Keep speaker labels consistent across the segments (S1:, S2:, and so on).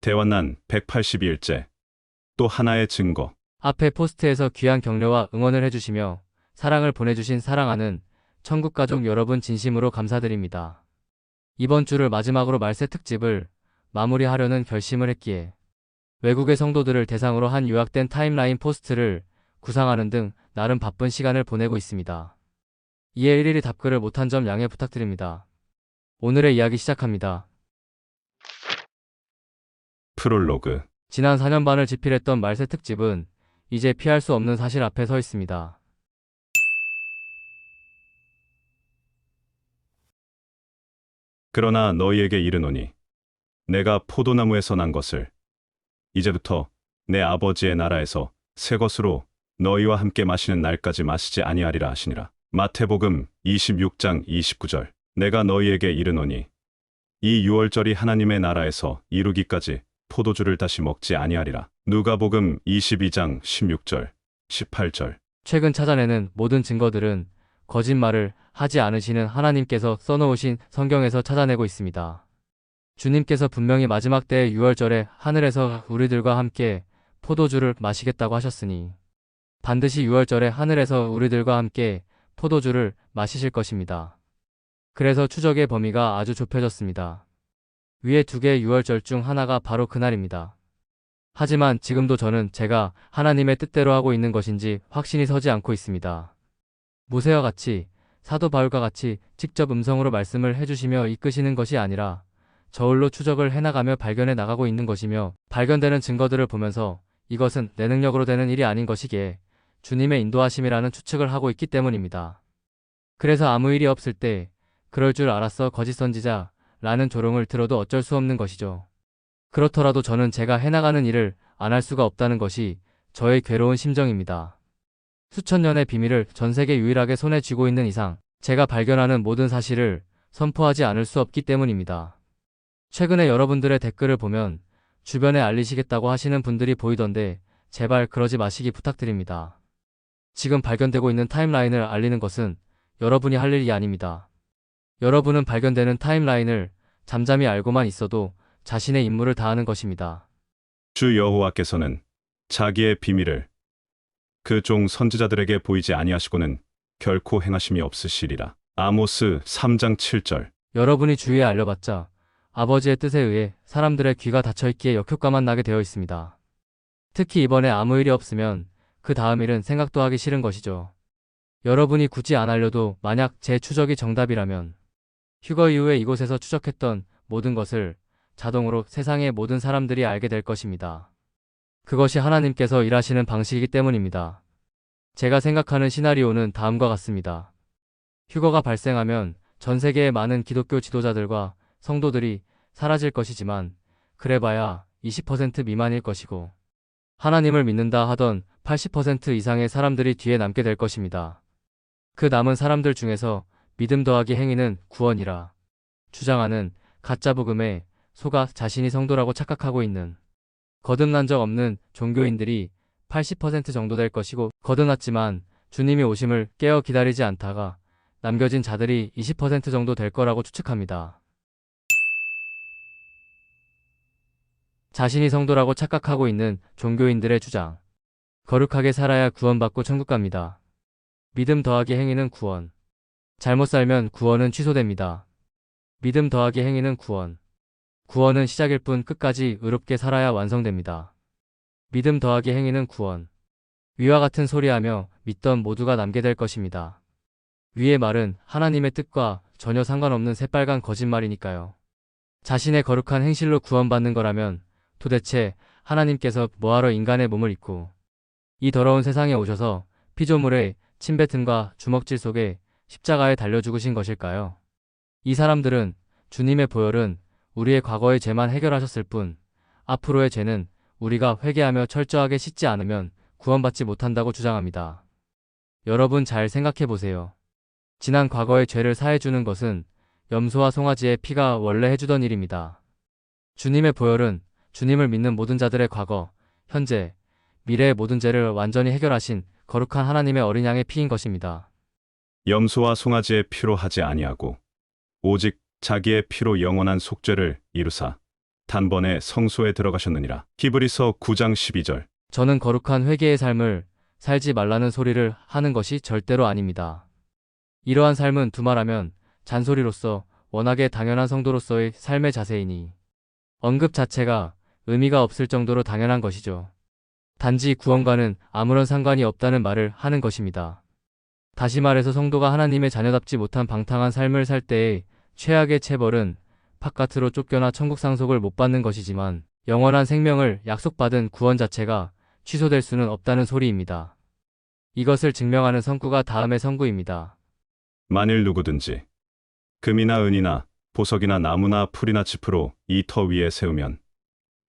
S1: 대환난 182일째. 또 하나의 증거.
S2: 앞에 포스트에서 귀한 격려와 응원을 해주시며 사랑을 보내주신 사랑하는 천국가족 여러분 진심으로 감사드립니다. 이번 주를 마지막으로 말세 특집을 마무리하려는 결심을 했기에 외국의 성도들을 대상으로 한 요약된 타임라인 포스트를 구상하는 등 나름 바쁜 시간을 보내고 있습니다. 이에 일일이 답글을 못한 점 양해 부탁드립니다. 오늘의 이야기 시작합니다.
S1: 프롤로그.
S2: 지난 4년 반을 지필했던 말세 특집은 이제 피할 수 없는 사실 앞에 서 있습니다.
S1: 그러나 너희에게 이르노니 내가 포도나무에서 난 것을 이제부터 내 아버지의 나라에서 새 것으로 너희와 함께 마시는 날까지 마시지 아니하리라 하시니라. 마태복음 26장 29절. 내가 너희에게 이르노니 이 유월절이 하나님의 나라에서 이루기까지 포도주를 다시 먹지 아니하리라. 누가복음 22장 16절, 18절.
S2: 최근 찾아내는 모든 증거들은 거짓말을 하지 않으시는 하나님께서 써놓으신 성경에서 찾아내고 있습니다. 주님께서 분명히 마지막 때의 유월절에 하늘에서 우리들과 함께 포도주를 마시겠다고 하셨으니 반드시 유월절에 하늘에서 우리들과 함께 포도주를 마시실 것입니다. 그래서 추적의 범위가 아주 좁혀졌습니다. 위에 두 개의 유월절 중 하나가 바로 그날입니다. 하지만 지금도 저는 제가 하나님의 뜻대로 하고 있는 것인지 확신이 서지 않고 있습니다. 모세와 같이 사도 바울과 같이 직접 음성으로 말씀을 해주시며 이끄시는 것이 아니라 저울로 추적을 해나가며 발견해 나가고 있는 것이며 발견되는 증거들을 보면서 이것은 내 능력으로 되는 일이 아닌 것이기에 주님의 인도하심이라는 추측을 하고 있기 때문입니다. 그래서 아무 일이 없을 때 그럴 줄 알았어 거짓 선지자 라는 조롱을 들어도 어쩔 수 없는 것이죠. 그렇더라도 저는 제가 해나가는 일을 안 할 수가 없다는 것이 저의 괴로운 심정입니다. 수천 년의 비밀을 전 세계 유일하게 손에 쥐고 있는 이상 제가 발견하는 모든 사실을 선포하지 않을 수 없기 때문입니다. 최근에 여러분들의 댓글을 보면 주변에 알리시겠다고 하시는 분들이 보이던데 제발 그러지 마시기 부탁드립니다. 지금 발견되고 있는 타임라인을 알리는 것은 여러분이 할 일이 아닙니다. 여러분은 발견되는 타임라인을 잠잠히 알고만 있어도 자신의 임무를 다하는 것입니다.
S1: 주 여호와께서는 자기의 비밀을 그 종 선지자들에게 보이지 아니하시고는 결코 행하심이 없으시리라. 아모스 3장 7절.
S2: 여러분이 주위에 알려봤자 아버지의 뜻에 의해 사람들의 귀가 닫혀있기에 역효과만 나게 되어 있습니다. 특히 이번에 아무 일이 없으면 그 다음 일은 생각도 하기 싫은 것이죠. 여러분이 굳이 안 알려도 만약 제 추적이 정답이라면 휴거 이후에 이곳에서 추적했던 모든 것을 자동으로 세상의 모든 사람들이 알게 될 것입니다. 그것이 하나님께서 일하시는 방식이기 때문입니다. 제가 생각하는 시나리오는 다음과 같습니다. 휴거가 발생하면 전 세계의 많은 기독교 지도자들과 성도들이 사라질 것이지만 그래봐야 20% 미만일 것이고 하나님을 믿는다 하던 80% 이상의 사람들이 뒤에 남게 될 것입니다. 그 남은 사람들 중에서 믿음 더하기 행위는 구원이라 주장하는 가짜 복음에 속아 자신이 성도라고 착각하고 있는 거듭난 적 없는 종교인들이 80% 정도 될 것이고 거듭났지만 주님이 오심을 깨어 기다리지 않다가 남겨진 자들이 20% 정도 될 거라고 추측합니다. 자신이 성도라고 착각하고 있는 종교인들의 주장. 거룩하게 살아야 구원받고 천국 갑니다. 믿음 더하기 행위는 구원. 잘못 살면 구원은 취소됩니다. 믿음 더하기 행위는 구원. 구원은 시작일 뿐 끝까지 의롭게 살아야 완성됩니다. 믿음 더하기 행위는 구원. 위와 같은 소리하며 믿던 모두가 남게 될 것입니다. 위의 말은 하나님의 뜻과 전혀 상관없는 새빨간 거짓말이니까요. 자신의 거룩한 행실로 구원받는 거라면 도대체 하나님께서 뭐하러 인간의 몸을 입고 이 더러운 세상에 오셔서 피조물의 침뱉음과 주먹질 속에 십자가에 달려 죽으신 것일까요? 이 사람들은 주님의 보혈은 우리의 과거의 죄만 해결하셨을 뿐 앞으로의 죄는 우리가 회개하며 철저하게 씻지 않으면 구원받지 못한다고 주장합니다. 여러분 잘 생각해보세요. 지난 과거의 죄를 사해주는 것은 염소와 송아지의 피가 원래 해주던 일입니다. 주님의 보혈은 주님을 믿는 모든 자들의 과거, 현재, 미래의 모든 죄를 완전히 해결하신 거룩한 하나님의 어린 양의 피인 것입니다.
S1: 염소와 송아지의 피로 하지 아니하고 오직 자기의 피로 영원한 속죄를 이루사 단번에 성소에 들어가셨느니라. 히브리서 9장 12절.
S2: 저는 거룩한 회개의 삶을 살지 말라는 소리를 하는 것이 절대로 아닙니다. 이러한 삶은 두말하면 잔소리로서 워낙에 당연한 성도로서의 삶의 자세이니 언급 자체가 의미가 없을 정도로 당연한 것이죠. 단지 구원과는 아무런 상관이 없다는 말을 하는 것입니다. 다시 말해서 성도가 하나님의 자녀답지 못한 방탕한 삶을 살 때의 최악의 체벌은 바깥으로 쫓겨나 천국 상속을 못 받는 것이지만 영원한 생명을 약속받은 구원 자체가 취소될 수는 없다는 소리입니다. 이것을 증명하는 성구가 다음의 성구입니다.
S1: 만일 누구든지 금이나 은이나 보석이나 나무나 풀이나 짚으로 이 터 위에 세우면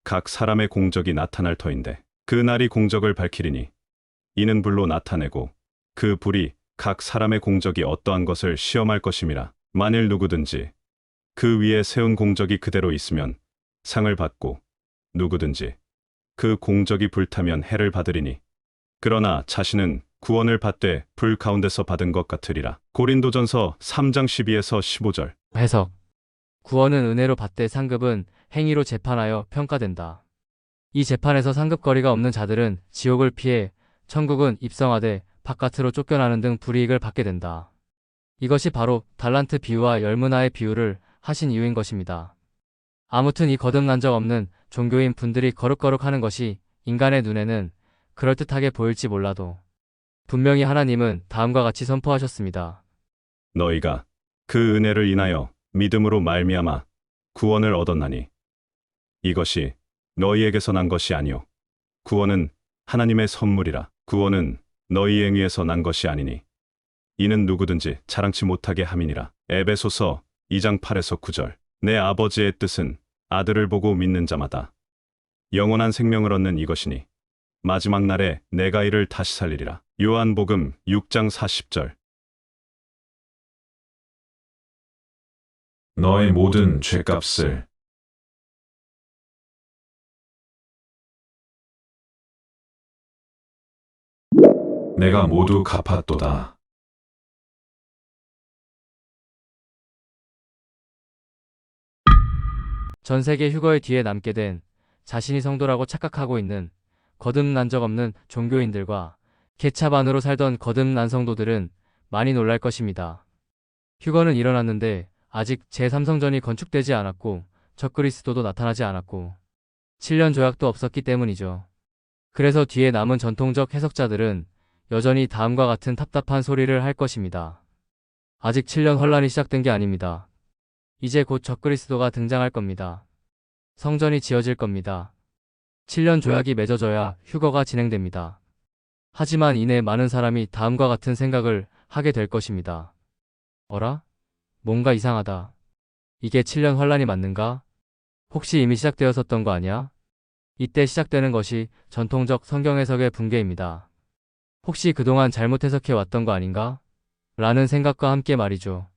S1: 각 사람의 공적이 나타날 터인데 그 날이 공적을 밝히리니 이는 불로 나타내고 그 불이 각 사람의 공적이 어떠한 것을 시험할 것임이라. 만일 누구든지 그 위에 세운 공적이 그대로 있으면 상을 받고 누구든지 그 공적이 불타면 해를 받으리니 그러나 자신은 구원을 받되 불 가운데서 받은 것 같으리라. 고린도전서 3장 12에서 15절.
S2: 해석. 구원은 은혜로 받되 상급은 행위로 재판하여 평가된다. 이 재판에서 상급거리가 없는 자들은 지옥을 피해 천국은 입성하되 바깥으로 쫓겨나는 등 불이익을 받게 된다. 이것이 바로 달란트 비유와 열문화의 비유를 하신 이유인 것입니다. 아무튼 이 거듭난 적 없는 종교인 분들이 거룩거룩하는 것이 인간의 눈에는 그럴듯하게 보일지 몰라도 분명히 하나님은 다음과 같이 선포하셨습니다.
S1: 너희가 그 은혜를 인하여 믿음으로 말미암아 구원을 얻었나니 이것이 너희에게서 난 것이 아니요 구원은 하나님의 선물이라. 구원은 너희 행위에서 난 것이 아니니 이는 누구든지 자랑치 못하게 함이니라. 에베소서 2장 8에서 9절. 내 아버지의 뜻은 아들을 보고 믿는 자마다 영원한 생명을 얻는 이것이니 마지막 날에 내가 이를 다시 살리리라. 요한복음 6장 40절. 너의 모든 죄값을 내가 모두 갚았도다.
S2: 전 세계 휴거의 뒤에 남게 된 자신이 성도라고 착각하고 있는 거듭난 적 없는 종교인들과 개차반으로 살던 거듭난 성도들은 많이 놀랄 것입니다. 휴거는 일어났는데 아직 제3성전이 건축되지 않았고 적그리스도도 나타나지 않았고 7년 조약도 없었기 때문이죠. 그래서 뒤에 남은 전통적 해석자들은 여전히 다음과 같은 답답한 소리를 할 것입니다. 아직 7년 혼란이 시작된 게 아닙니다. 이제 곧 적그리스도가 등장할 겁니다. 성전이 지어질 겁니다. 7년 조약이 맺어져야 휴거가 진행됩니다. 하지만 이내 많은 사람이 다음과 같은 생각을 하게 될 것입니다. 어라? 뭔가 이상하다. 이게 7년 혼란이 맞는가? 혹시 이미 시작되었었던 거 아니야? 이때 시작되는 것이 전통적 성경 해석의 붕괴입니다. 혹시 그동안 잘못 해석해 왔던 거 아닌가? 라는 생각과 함께 말이죠.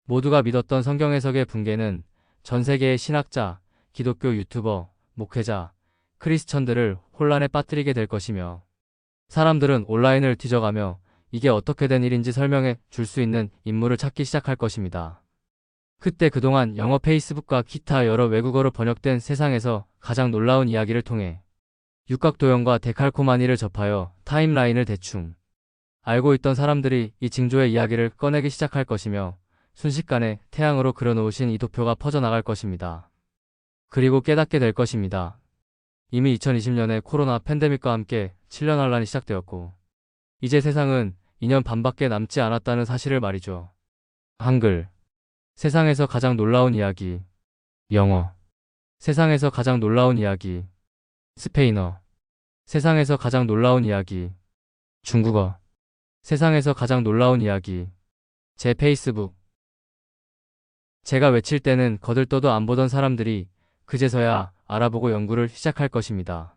S2: 모두가 믿었던 성경 해석의 붕괴는 전 세계의 신학자, 기독교 유튜버, 목회자, 크리스천들을 혼란에 빠뜨리게 될 것이며 사람들은 온라인을 뒤져가며 이게 어떻게 된 일인지 설명해 줄 수 있는 인물을 찾기 시작할 것입니다. 그때 그동안 영어 페이스북과 기타 여러 외국어로 번역된 세상에서 가장 놀라운 이야기를 통해 육각도형과 데칼코마니를 접하여 타임라인을 대충 알고 있던 사람들이 이 징조의 이야기를 꺼내기 시작할 것이며 순식간에 태양으로 그려놓으신 이 도표가 퍼져나갈 것입니다. 그리고 깨닫게 될 것입니다. 이미 2020년에 코로나 팬데믹과 함께 7년 혼란이 시작되었고 이제 세상은 2년 반밖에 남지 않았다는 사실을 말이죠. 한글. 세상에서 가장 놀라운 이야기. 영어. 세상에서 가장 놀라운 이야기. 스페인어. 세상에서 가장 놀라운 이야기. 중국어. 세상에서 가장 놀라운 이야기. 제 페이스북. 제가 외칠 때는 거들떠도 안 보던 사람들이 그제서야 알아보고 연구를 시작할 것입니다.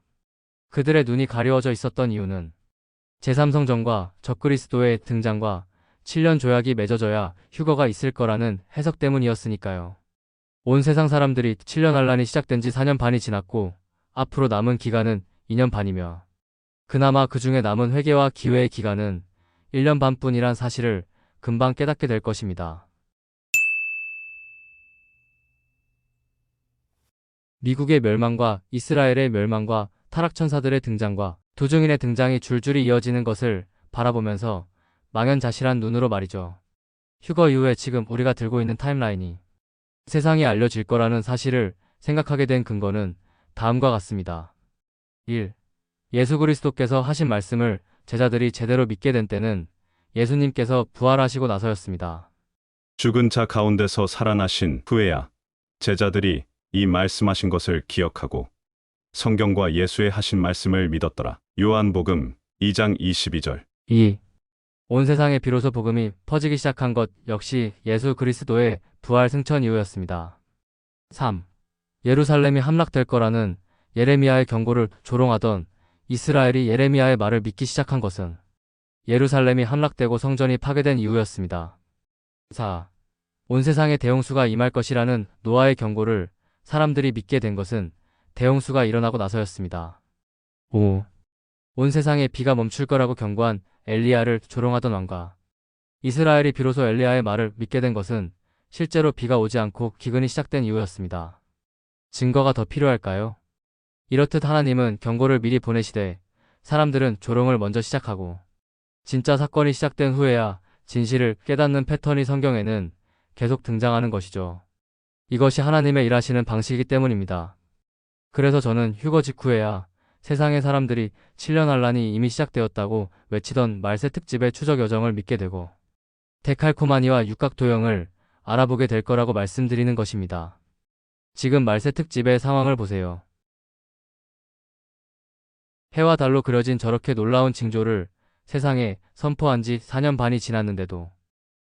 S2: 그들의 눈이 가려워져 있었던 이유는 제3성전과 적그리스도의 등장과 7년 조약이 맺어져야 휴거가 있을 거라는 해석 때문이었으니까요. 온 세상 사람들이 7년 환란이 시작된 지 4년 반이 지났고 앞으로 남은 기간은 2년 반이며 그나마 그 중에 남은 회개와 기회의 기간은 1년 반뿐이란 사실을 금방 깨닫게 될 것입니다. 미국의 멸망과 이스라엘의 멸망과 타락천사들의 등장과 도중인의 등장이 줄줄이 이어지는 것을 바라보면서 망연자실한 눈으로 말이죠. 휴거 이후에 지금 우리가 들고 있는 타임라인이 세상에 알려질 거라는 사실을 생각하게 된 근거는 다음과 같습니다. 1. 예수 그리스도께서 하신 말씀을 제자들이 제대로 믿게 된 때는 예수님께서 부활하시고 나서였습니다.
S1: 죽은 자 가운데서 살아나신 후에야 제자들이 이 말씀하신 것을 기억하고 성경과 예수의 하신 말씀을 믿었더라. 요한복음 2장 22절.
S2: 2. 온 세상에 비로소 복음이 퍼지기 시작한 것 역시 예수 그리스도의 부활 승천 이후였습니다. 3. 예루살렘이 함락될 거라는 예레미야의 경고를 조롱하던 이스라엘이 예레미야의 말을 믿기 시작한 것은 예루살렘이 함락되고 성전이 파괴된 이후였습니다. 4. 온 세상에 대홍수가 임할 것이라는 노아의 경고를 사람들이 믿게 된 것은 대홍수가 일어나고 나서였습니다. 5. 온 세상에 비가 멈출 거라고 경고한 엘리야를 조롱하던 왕과 이스라엘이 비로소 엘리야의 말을 믿게 된 것은 실제로 비가 오지 않고 기근이 시작된 이유였습니다. 증거가 더 필요할까요? 이렇듯 하나님은 경고를 미리 보내시되 사람들은 조롱을 먼저 시작하고 진짜 사건이 시작된 후에야 진실을 깨닫는 패턴이 성경에는 계속 등장하는 것이죠. 이것이 하나님의 일하시는 방식이기 때문입니다. 그래서 저는 휴거 직후에야 세상의 사람들이 7년 환란이 이미 시작되었다고 외치던 말세 특집의 추적 여정을 믿게 되고 데칼코마니와 육각도형을 알아보게 될 거라고 말씀드리는 것입니다. 지금 말세 특집의 상황을 보세요. 해와 달로 그려진 저렇게 놀라운 징조를 세상에 선포한 지 4년 반이 지났는데도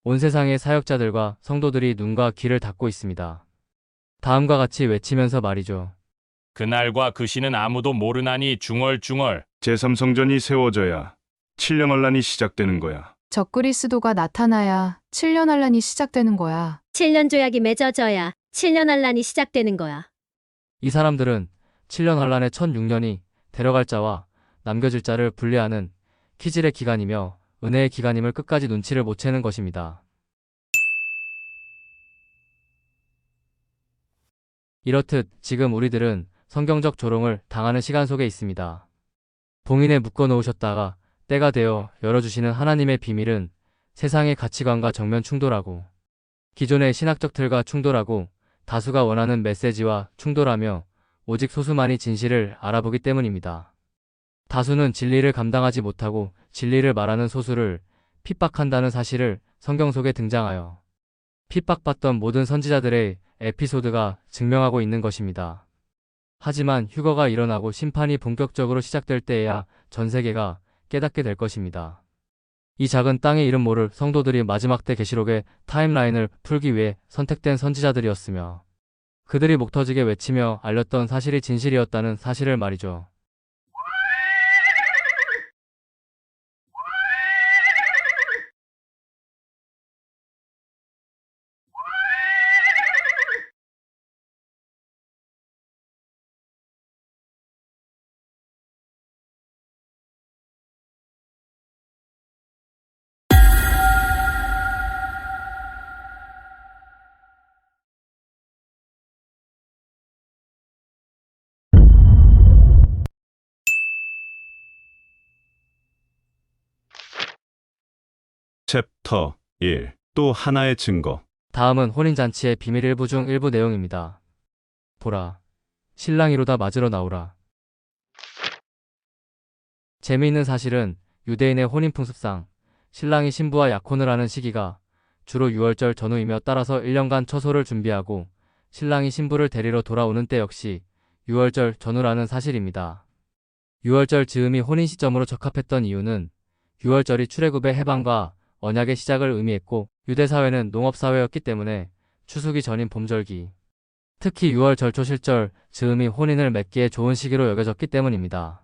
S2: 온 세상의 사역자들과 성도들이 눈과 귀를 닫고 있습니다. 다음과 같이 외치면서 말이죠.
S3: 그날과 그 시는 아무도 모르나니 중얼중얼.
S1: 제3성전이 세워져야 7년 환란이 시작되는 거야.
S4: 적그리스도가 나타나야 7년 환란이 시작되는 거야.
S5: 7년 조약이 맺어져야 7년 환란이 시작되는 거야.
S2: 이 사람들은 7년 환란의 1006년이 데려갈 자와 남겨질 자를 분리하는 키질의 기간이며 은혜의 기간임을 끝까지 눈치를 못 채는 것입니다. 이렇듯 지금 우리들은 성경적 조롱을 당하는 시간 속에 있습니다. 봉인에 묶어 놓으셨다가 때가 되어 열어주시는 하나님의 비밀은 세상의 가치관과 정면 충돌하고 기존의 신학적 틀과 충돌하고 다수가 원하는 메시지와 충돌하며 오직 소수만이 진실을 알아보기 때문입니다. 다수는 진리를 감당하지 못하고 진리를 말하는 소수를 핍박한다는 사실을 성경 속에 등장하여 핍박받던 모든 선지자들의 에피소드가 증명하고 있는 것입니다. 하지만 휴거가 일어나고 심판이 본격적으로 시작될 때에야 전 세계가 깨닫게 될 것입니다. 이 작은 땅의 이름 모를 성도들이 마지막 때 계시록의 타임라인을 풀기 위해 선택된 선지자들이었으며 그들이 목 터지게 외치며 알렸던 사실이 진실이었다는 사실을 말이죠.
S1: 챕터 1. 또 하나의 증거.
S2: 다음은 혼인잔치의 비밀 일부 중 일부 내용입니다. 보라, 신랑이로다 맞으러 나오라. 재미있는 사실은 유대인의 혼인 풍습상 신랑이 신부와 약혼을 하는 시기가 주로 6월절 전후이며 따라서 1년간 처소를 준비하고 신랑이 신부를 데리러 돌아오는 때 역시 6월절 전후라는 사실입니다. 6월절 즈음이 혼인 시점으로 적합했던 이유는 6월절이 출애굽의 해방과 언약의 시작을 의미했고 유대 사회는 농업 사회였기 때문에 추수기 전인 봄절기, 특히 6월 절초 실절 즈음이 혼인을 맺기에 좋은 시기로 여겨졌기 때문입니다.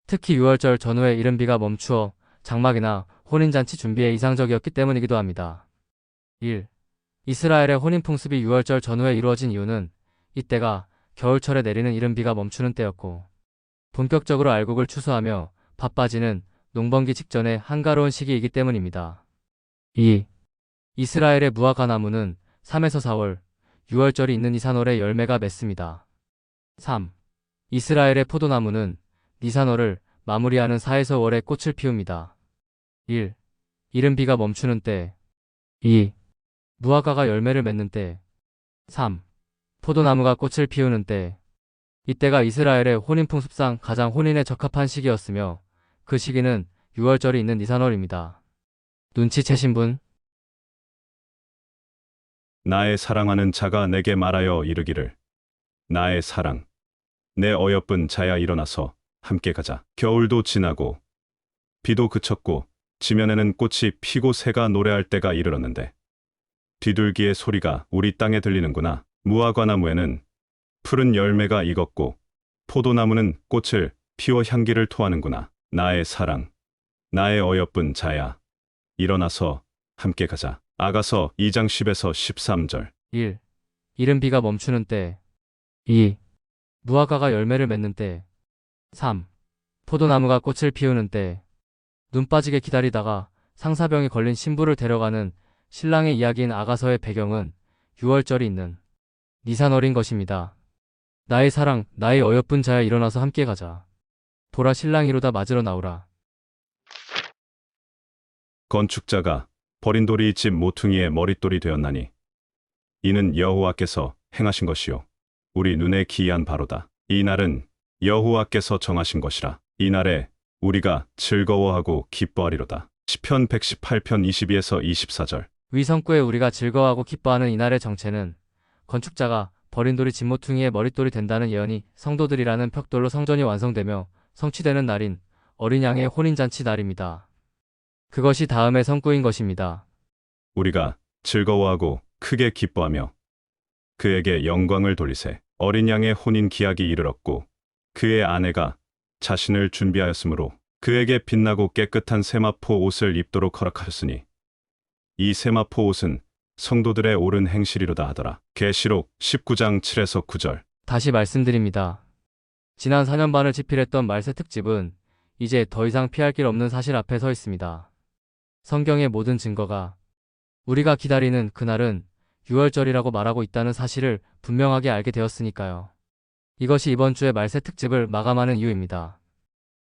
S2: 특히 6월절 전후에 이른 비가 멈추어 장막이나 혼인잔치 준비에 이상적이었기 때문이기도 합니다. 1. 이스라엘의 혼인 풍습이 6월절 전후에 이루어진 이유는 이때가 겨울철에 내리는 이른 비가 멈추는 때였고 본격적으로 알곡을 추수하며 바빠지는 농번기 직전의 한가로운 시기이기 때문입니다. 2. 이스라엘의 무화과 나무는 3에서 4월, 6월절이 있는 이산월에 열매가 맺습니다. 3. 이스라엘의 포도나무는 니산월을 마무리하는 4에서 월에 꽃을 피웁니다. 1. 이른 비가 멈추는 때. 2. 무화과가 열매를 맺는 때. 3. 포도나무가 꽃을 피우는 때. 이때가 이스라엘의 혼인풍습상 가장 혼인에 적합한 시기였으며 그 시기는 6월절이 있는 니산월입니다. 눈치채신 분?
S1: 나의 사랑하는 자가 내게 말하여 이르기를 나의 사랑 내 어여쁜 자야 일어나서 함께 가자. 겨울도 지나고 비도 그쳤고 지면에는 꽃이 피고 새가 노래할 때가 이르렀는데 뒤둘기의 소리가 우리 땅에 들리는구나. 무화과 나무에는 푸른 열매가 익었고 포도나무는 꽃을 피워 향기를 토하는구나. 나의 사랑 나의 어여쁜 자야 일어나서 함께 가자. 아가서 2장 10에서 13절.
S2: 1. 이른 비가 멈추는 때. 2. 무화과가 열매를 맺는 때. 3. 포도나무가 꽃을 피우는 때. 눈 빠지게 기다리다가 상사병이 걸린 신부를 데려가는 신랑의 이야기인 아가서의 배경은 6월절이 있는 니산월인 것입니다. 나의 사랑, 나의 어여쁜 자야 일어나서 함께 가자. 보라 신랑이로다 맞으러 나오라.
S1: 건축자가 버린 돌이 집 모퉁이의 머릿돌이 되었나니 이는 여호와께서 행하신 것이요 우리 눈에 기이한 바로다. 이 날은 여호와께서 정하신 것이라. 이 날에 우리가 즐거워하고 기뻐하리로다. 시편 118편 22에서 24절.
S2: 위성구에 우리가 즐거워하고 기뻐하는 이날의 정체는 건축자가 버린 돌이 진모퉁이의 머릿돌이 된다는 예언이 성도들이라는 벽돌로 성전이 완성되며 성취되는 날인 어린 양의 혼인잔치 날입니다. 그것이 다음의 성구인 것입니다.
S1: 우리가 즐거워하고 크게 기뻐하며 그에게 영광을 돌리세. 어린 양의 혼인 기약이 이르렀고 그의 아내가 자신을 준비하였으므로 그에게 빛나고 깨끗한 세마포 옷을 입도록 허락하셨으니 이 세마포 옷은 성도들의 옳은 행실이로다 하더라. 계시록 19장 7에서 9절.
S2: 다시 말씀드립니다. 지난 4년 반을 집필했던 말세 특집은 이제 더 이상 피할 길 없는 사실 앞에 서 있습니다. 성경의 모든 증거가 우리가 기다리는 그날은 6월절이라고 말하고 있다는 사실을 분명하게 알게 되었으니까요. 이것이 이번 주의 말세 특집을 마감하는 이유입니다.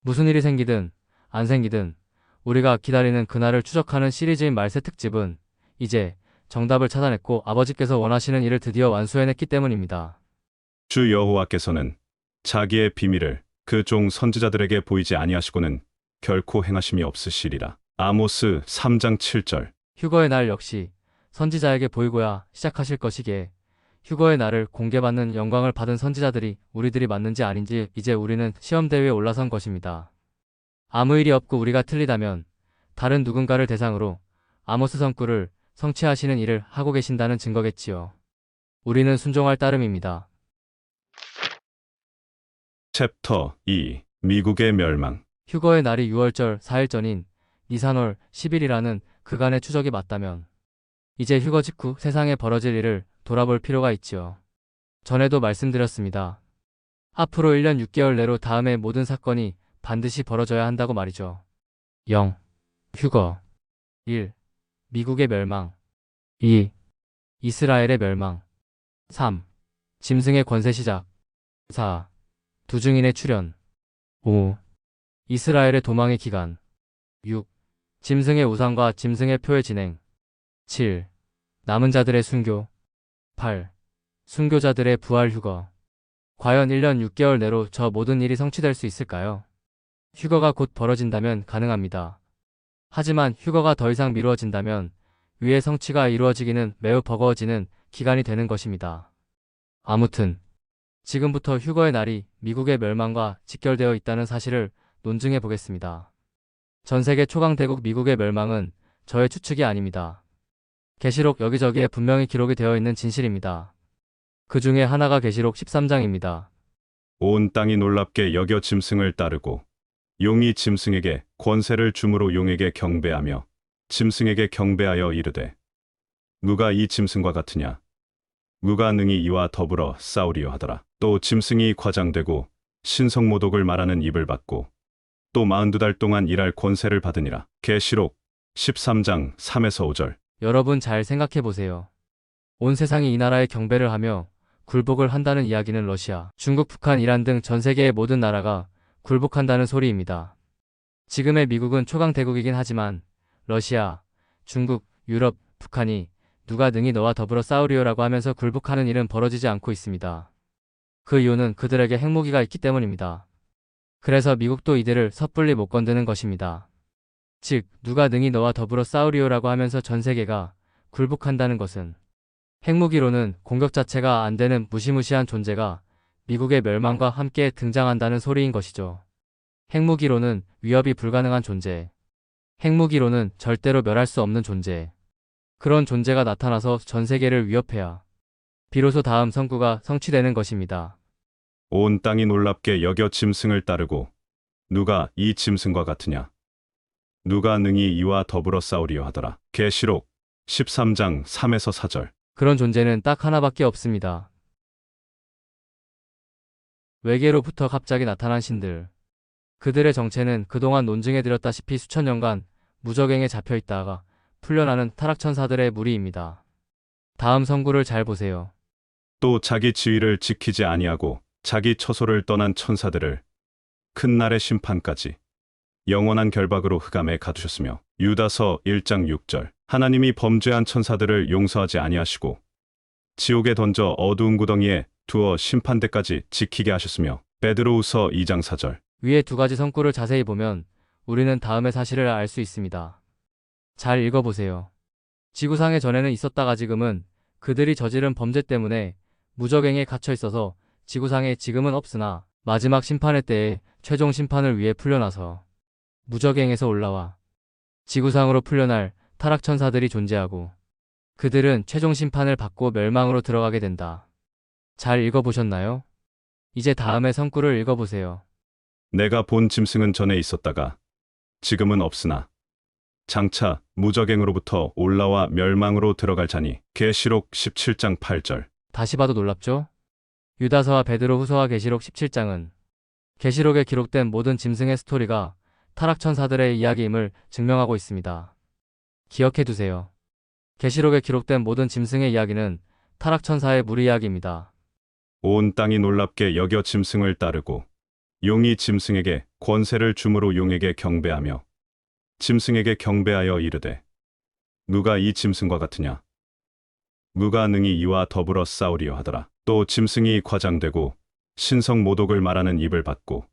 S2: 무슨 일이 생기든 안 생기든 우리가 기다리는 그날을 추적하는 시리즈인 말세 특집은 이제 정답을 찾아냈고 아버지께서 원하시는 일을 드디어 완수해냈기 때문입니다.
S1: 주 여호와께서는 자기의 비밀을 그 종 선지자들에게 보이지 아니하시고는 결코 행하심이 없으시리라. 아모스 3장 7절.
S2: 휴거의 날 역시 선지자에게 보이고야 시작하실 것이기에 휴거의 날을 공개받는 영광을 받은 선지자들이 우리들이 맞는지 아닌지 이제 우리는 시험대회에 올라선 것입니다. 아무 일이 없고 우리가 틀리다면 다른 누군가를 대상으로 아모스 선구를 성취하시는 일을 하고 계신다는 증거겠지요. 우리는 순종할 따름입니다.
S1: 챕터 2. 미국의 멸망.
S2: 휴거의 날이 6월절 4일 전인 니산월 10일이라는 그간의 추적이 맞다면 이제 휴거 직후 세상에 벌어질 일을 돌아볼 필요가 있지요. 전에도 말씀드렸습니다. 앞으로 1년 6개월 내로 다음의 모든 사건이 반드시 벌어져야 한다고 말이죠. 0. 휴거. 1. 미국의 멸망. 2. 이스라엘의 멸망. 3. 짐승의 권세 시작. 4. 두증인의 출현. 5. 이스라엘의 도망의 기간. 6. 짐승의 우상과 짐승의 표의 진행. 7. 남은 자들의 순교. 8. 순교자들의 부활 휴거. 과연 1년 6개월 내로 저 모든 일이 성취될 수 있을까요? 휴거가 곧 벌어진다면 가능합니다. 하지만 휴거가 더 이상 미루어진다면 위의 성취가 이루어지기는 매우 버거워지는 기간이 되는 것입니다. 아무튼 지금부터 휴거의 날이 미국의 멸망과 직결되어 있다는 사실을 논증해 보겠습니다. 전세계 초강대국 미국의 멸망은 저의 추측이 아닙니다. 계시록 여기저기에 분명히 기록이 되어 있는 진실입니다. 그 중에 하나가 계시록 13장입니다.
S1: 온 땅이 놀랍게 여겨 짐승을 따르고 용이 짐승에게 권세를 주므로 용에게 경배하며 짐승에게 경배하여 이르되 누가 이 짐승과 같으냐 누가 능히 이와 더불어 싸우리요 하더라. 또 짐승이 과장되고 신성모독을 말하는 입을 받고 또 42달 동안 일할 권세를 받으니라. 계시록 13장 3에서 5절.
S2: 여러분 잘 생각해 보세요. 온 세상이 이 나라에 경배를 하며 굴복을 한다는 이야기는 러시아, 중국, 북한, 이란 등 전 세계의 모든 나라가 굴복한다는 소리입니다. 지금의 미국은 초강대국이긴 하지만 러시아, 중국, 유럽, 북한이 누가 능히 너와 더불어 싸우리오라고 하면서 굴복하는 일은 벌어지지 않고 있습니다. 그 이유는 그들에게 핵무기가 있기 때문입니다. 그래서 미국도 이들을 섣불리 못 건드는 것입니다. 즉, 누가 능히 너와 더불어 싸우리오라고 하면서 전 세계가 굴복한다는 것은 핵무기로는 공격 자체가 안 되는 무시무시한 존재가 미국의 멸망과 함께 등장한다는 소리인 것이죠. 핵무기로는 위협이 불가능한 존재. 핵무기로는 절대로 멸할 수 없는 존재. 그런 존재가 나타나서 전 세계를 위협해야 비로소 다음 선구가 성취되는 것입니다.
S1: 온 땅이 놀랍게 여겨 짐승을 따르고 누가 이 짐승과 같으냐? 누가 능히 이와 더불어 싸우리요 하더라. 계시록 13장 3에서 4절.
S2: 그런 존재는 딱 하나밖에 없습니다. 외계로부터 갑자기 나타난 신들. 그들의 정체는 그동안 논증해드렸다시피 수천 년간 무적행에 잡혀있다가 풀려나는 타락천사들의 무리입니다. 다음 선구를 잘 보세요.
S1: 또 자기 지위를 지키지 아니하고 자기 처소를 떠난 천사들을 큰 날의 심판까지 영원한 결박으로 흑암에 가두셨으며 유다서 1장 6절. 하나님이 범죄한 천사들을 용서하지 아니하시고 지옥에 던져 어두운 구덩이에 두어 심판대까지 지키게 하셨으며 베드로후서 2장 4절.
S2: 위에 두 가지 선구를 자세히 보면 우리는 다음의 사실을 알 수 있습니다. 잘 읽어보세요. 지구상에 전에는 있었다가 지금은 그들이 저지른 범죄 때문에 무적행에 갇혀 있어서 지구상에 지금은 없으나 마지막 심판의 때에 최종 심판을 위해 풀려나서 무적행에서 올라와 지구상으로 풀려날 타락천사들이 존재하고 그들은 최종 심판을 받고 멸망으로 들어가게 된다. 잘 읽어보셨나요? 이제 다음의 선구를 읽어보세요.
S1: 내가 본 짐승은 전에 있었다가 지금은 없으나 장차 무적행으로부터 올라와 멸망으로 들어갈 자니 계시록 17장 8절.
S2: 다시 봐도 놀랍죠? 유다서와 베드로 후서와 계시록 17장은 계시록에 기록된 모든 짐승의 스토리가 타락천사들의 이야기임을 증명하고 있습니다. 기억해두세요. 계시록에 기록된 모든 짐승의 이야기는 타락천사의 무리 이야기입니다.
S1: 온 땅이 놀랍게 여겨 짐승을 따르고 용이 짐승에게 권세를 주므로 용에게 경배하며 짐승에게 경배하여 이르되 누가 이 짐승과 같으냐? 누가 능히 이와 더불어 싸우리요 하더라. 또 짐승이 과장되고 신성 모독을 말하는 입을 받고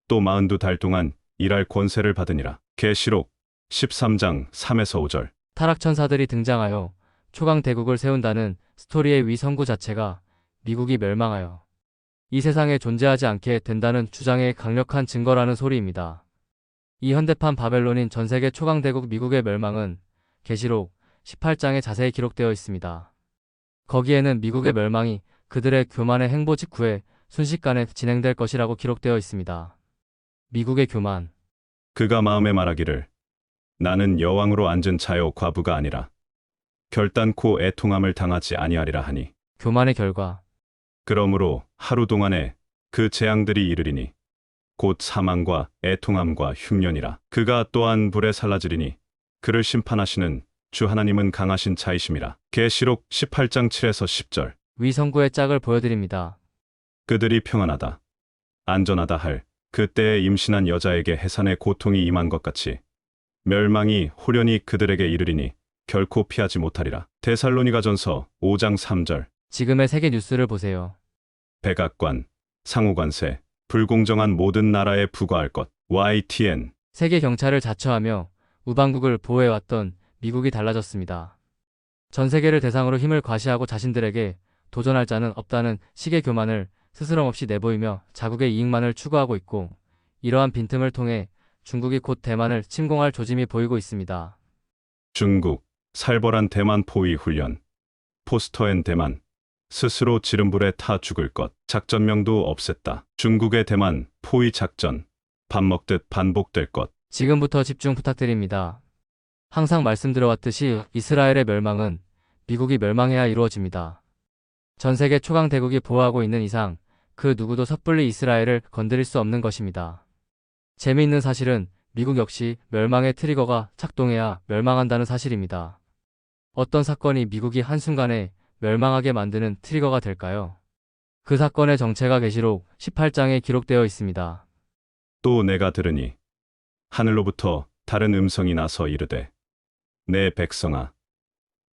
S1: 또 42달 동안 일할 권세를 받으니라. 계시록 13장 3에서 5절.
S2: 타락천사들이 등장하여 초강대국을 세운다는 스토리의 위선구 자체가 미국이 멸망하여 이 세상에 존재하지 않게 된다는 주장의 강력한 증거라는 소리입니다. 이 현대판 바벨론인 전세계 초강대국 미국의 멸망은 계시록 18장에 자세히 기록되어 있습니다. 거기에는 미국의 멸망이 그들의 교만의 행보 직후에 순식간에 진행될 것이라고 기록되어 있습니다. 미국의 교만.
S1: 그가 마음에 말하기를 나는 여왕으로 앉은 자요 과부가 아니라 결단코 애통함을 당하지 아니하리라 하니
S2: 교만의 결과.
S1: 그러므로 하루 동안에 그 재앙들이 이르리니 곧 사망과 애통함과 흉년이라. 그가 또한 불에 살라지리니 그를 심판하시는 주 하나님은 강하신 자이심이라. 계시록 18장 7에서 10절.
S2: 위선구의 짝을 보여드립니다.
S1: 그들이 평안하다, 안전하다 할 그때에 임신한 여자에게 해산의 고통이 임한 것 같이 멸망이 호련히 그들에게 이르리니 결코 피하지 못하리라. 데살로니가전서 5장 3절.
S2: 지금의 세계 뉴스를 보세요.
S1: 백악관, 상호관세, 불공정한 모든 나라에 부과할 것. YTN.
S2: 세계 경찰을 자처하며 우방국을 보호해왔던 미국이 달라졌습니다. 전 세계를 대상으로 힘을 과시하고 자신들에게 도전할 자는 없다는 식의 교만을 스스럼 없이 내보이며 자국의 이익만을 추구하고 있고 이러한 빈틈을 통해 중국이 곧 대만을 침공할 조짐이 보이고 있습니다.
S1: 중국, 살벌한 대만 포위 훈련. 포스터엔 대만. 스스로 지름불에 타 죽을 것. 작전명도 없앴다. 중국의 대만 포위 작전. 밥 먹듯 반복될 것.
S2: 지금부터 집중 부탁드립니다. 항상 말씀드려왔듯이 이스라엘의 멸망은 미국이 멸망해야 이루어집니다. 전 세계 초강대국이 보호하고 있는 이상 그 누구도 섣불리 이스라엘을 건드릴 수 없는 것입니다. 재미있는 사실은 미국 역시 멸망의 트리거가 작동해야 멸망한다는 사실입니다. 어떤 사건이 미국이 한순간에 멸망하게 만드는 트리거가 될까요? 그 사건의 정체가 계시록 18장에 기록되어 있습니다.
S1: 또 내가 들으니 하늘로부터 다른 음성이 나서 이르되 내 백성아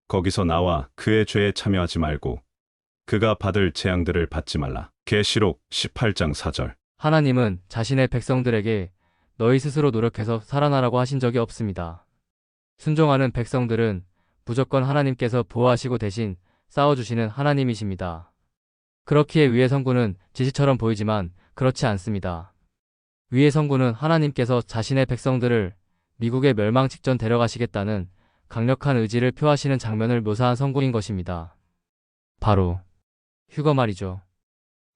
S1: 거기서 나와 그의 죄에 참여하지 말고 그가 받을 재앙들을 받지 말라. 계시록 18장 4절.
S2: 하나님은 자신의 백성들에게 너희 스스로 노력해서 살아나라고 하신 적이 없습니다. 순종하는 백성들은 무조건 하나님께서 보호하시고 대신 싸워주시는 하나님이십니다. 그렇기에 위의 성구는 지시처럼 보이지만 그렇지 않습니다. 위의 성구는 하나님께서 자신의 백성들을 미국의 멸망 직전 데려가시겠다는 강력한 의지를 표하시는 장면을 묘사한 성구인 것입니다. 바로 휴거 말이죠.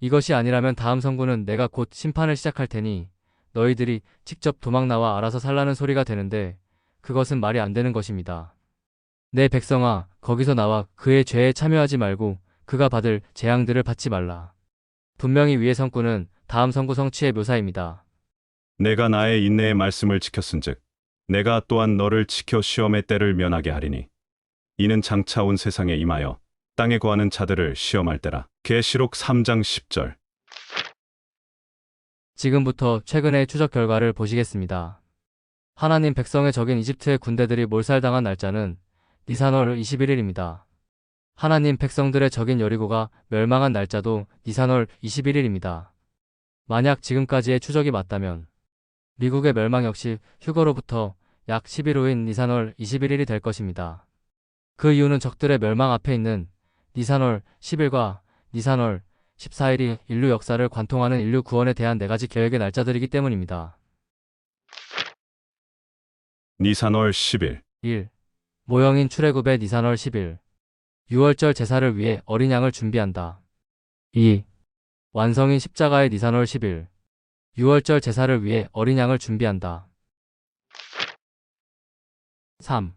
S2: 이것이 아니라면 다음 성구는 내가 곧 심판을 시작할 테니 너희들이 직접 도망 나와 알아서 살라는 소리가 되는데 그것은 말이 안 되는 것입니다. 내 백성아 거기서 나와 그의 죄에 참여하지 말고 그가 받을 재앙들을 받지 말라. 분명히 위의 성구는 다음 성구 성취의 묘사입니다.
S1: 내가 나의 인내의 말씀을 지켰은즉 내가 또한 너를 지켜 시험의 때를 면하게 하리니 이는 장차 온 세상에 임하여 땅에 거하는 자들을 시험할 때라. 계시록 3장 10절.
S2: 지금부터 최근의 추적 결과를 보시겠습니다. 하나님 백성의 적인 이집트의 군대들이 몰살당한 날짜는 니산월 21일입니다. 하나님 백성들의 적인 여리고가 멸망한 날짜도 니산월 21일입니다. 만약 지금까지의 추적이 맞다면 미국의 멸망 역시 휴거로부터 약 10일 후인 니산월 21일이 될 것입니다. 그 이유는 적들의 멸망 앞에 있는 니산월 10일과 니산월 14일이 인류 역사를 관통하는 인류 구원에 대한 4가지 계획의 날짜들이기 때문입니다.
S1: 니산월 10일.
S2: 1. 모형인 출애굽의 니산월 10일. 6월절 제사를 위해 어린 양을 준비한다. 2. 완성인 십자가의 니산월 10일. 6월절 제사를 위해 어린 양을 준비한다. 3.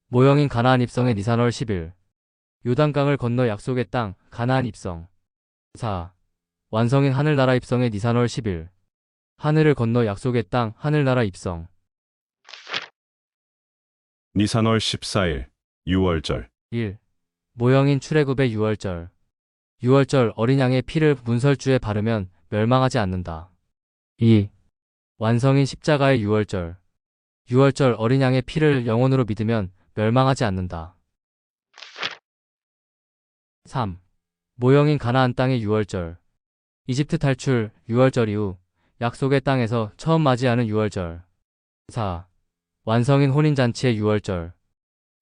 S2: 모형인 가나안 입성의 니산월 10일. 요단강을 건너 약속의 땅 가나안 입성. 4. 완성인 하늘나라 입성의 니산월 10일. 하늘을 건너 약속의 땅 하늘나라 입성.
S1: 니산월 14일. 6월절.
S2: 1. 모형인 출애굽의 6월절. 6월절 어린 양의 피를 문설주에 바르면 멸망하지 않는다. 2. 완성인 십자가의 6월절. 6월절 어린 양의 피를 영혼으로 믿으면 멸망하지 않는다. 3. 모형인 가나안 땅의 6월절. 이집트 탈출 6월절 이후 약속의 땅에서 처음 맞이하는 6월절. 4. 완성인 혼인잔치의 6월절.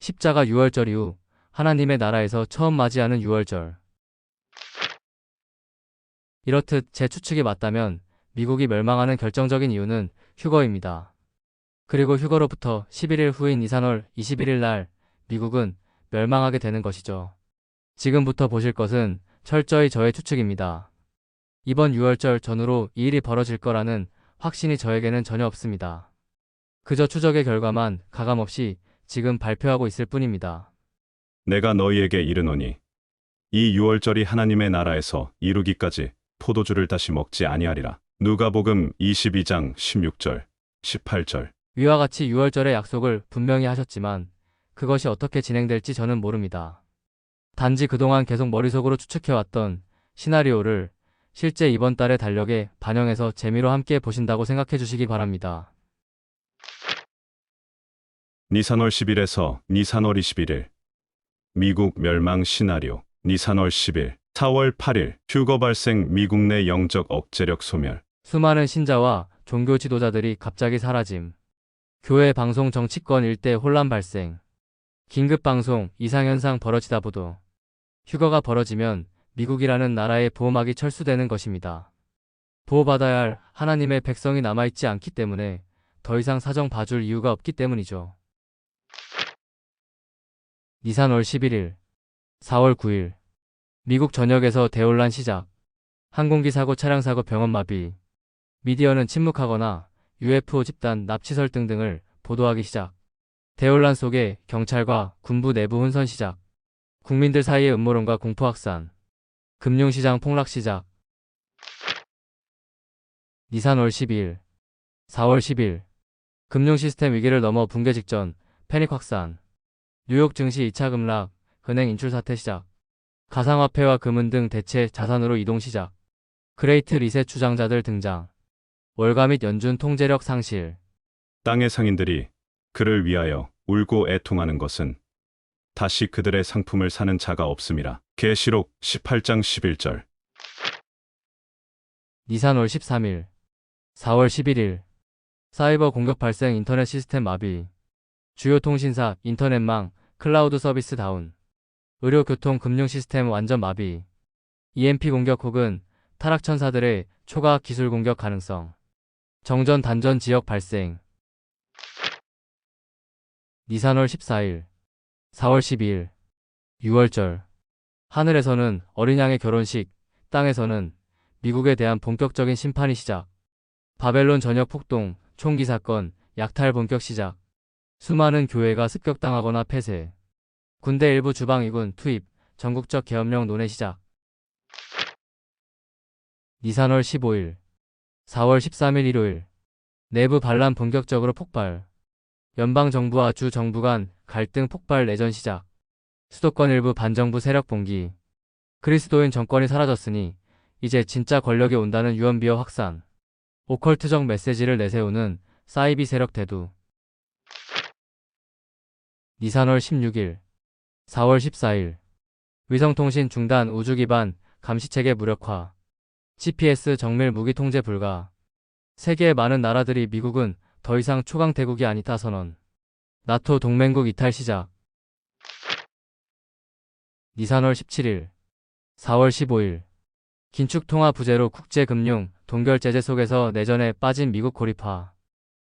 S2: 십자가 6월절 이후 하나님의 나라에서 처음 맞이하는 6월절. 이렇듯 제 추측이 맞다면 미국이 멸망하는 결정적인 이유는 휴거입니다. 그리고 휴거로부터 11일 후인 니산월 21일 날 미국은 멸망하게 되는 것이죠. 지금부터 보실 것은 철저히 저의 추측입니다. 이번 6월절 전후로 이 일이 벌어질 거라는 확신이 저에게는 전혀 없습니다. 그저 추적의 결과만 가감없이 지금 발표하고 있을 뿐입니다.
S1: 내가 너희에게 이르노니 이 6월절이 하나님의 나라에서 이루기까지 포도주를 다시 먹지 아니하리라. 누가복음 22장 16절, 18절.
S2: 위와 같이 6월절의 약속을 분명히 하셨지만 그것이 어떻게 진행될지 저는 모릅니다. 단지 그동안 계속 머릿속으로 추측해왔던 시나리오를 실제 이번 달의 달력에 반영해서 재미로 함께 보신다고 생각해 주시기 바랍니다.
S1: 니산월 10일에서 니산월 21일. 미국 멸망 시나리오. 니산월 10일. 4월 8일. 휴거 발생. 미국 내 영적 억제력 소멸.
S2: 수많은 신자와 종교 지도자들이 갑자기 사라짐. 교회 방송 정치권 일대 혼란 발생. 긴급방송 이상현상 벌어지다 보도. 휴거가 벌어지면 미국이라는 나라의 보호막이 철수되는 것입니다. 보호받아야 할 하나님의 백성이 남아있지 않기 때문에 더 이상 사정 봐줄 이유가 없기 때문이죠. 니산월 11일, 4월 9일. 미국 전역에서 대혼란 시작. 항공기 사고, 차량 사고, 병원 마비. 미디어는 침묵하거나 UFO 집단 납치 설등 등을 보도하기 시작. 대혼란 속에 경찰과 군부 내부 혼선 시작. 국민들 사이의 음모론과 공포 확산. 금융시장 폭락 시작. 니산월 12일, 4월 10일. 금융 시스템 위기를 넘어 붕괴 직전 패닉 확산. 뉴욕 증시 2차 급락, 은행 인출 사태 시작. 가상화폐와 금은 등 대체 자산으로 이동 시작. 그레이트 리셋 주장자들 등장. 월가 및 연준 통제력 상실.
S1: 땅의 상인들이 그를 위하여 울고 애통하는 것은 다시 그들의 상품을 사는 자가 없음이라. 계시록 18장 11절.
S2: 니산월 13일. 4월 11일. 사이버 공격 발생 인터넷 시스템 마비. 주요 통신사, 인터넷망, 클라우드 서비스 다운. 의료 교통 금융 시스템 완전 마비. EMP 공격 혹은 타락천사들의 초과학 기술 공격 가능성. 정전 단전 지역 발생. 니산월 14일. 4월 12일. 6월절. 하늘에서는 어린 양의 결혼식, 땅에서는 미국에 대한 본격적인 심판이 시작. 바벨론 전역 폭동, 총기 사건, 약탈 본격 시작. 수많은 교회가 습격당하거나 폐쇄. 군대 일부 주방위군 투입, 전국적 계엄령 논의 시작. 니산월 15일. 4월 13일 일요일. 내부 반란 본격적으로 폭발. 연방정부와 주 정부 간 갈등 폭발 내전 시작. 수도권 일부 반정부 세력 봉기. 그리스도인 정권이 사라졌으니 이제 진짜 권력이 온다는 유언비어 확산. 오컬트적 메시지를 내세우는 사이비 세력 대두. 니산월 16일. 4월 14일. 위성통신 중단 우주기반 감시체계 무력화. GPS 정밀 무기 통제 불가. 세계의 많은 나라들이 미국은 더 이상 초강대국이 아니다 선언. 나토 동맹국 이탈 시작. 니산월 17일. 4월 15일. 긴축통화 부재로 국제금융 동결제재 속에서 내전에 빠진 미국 고립화.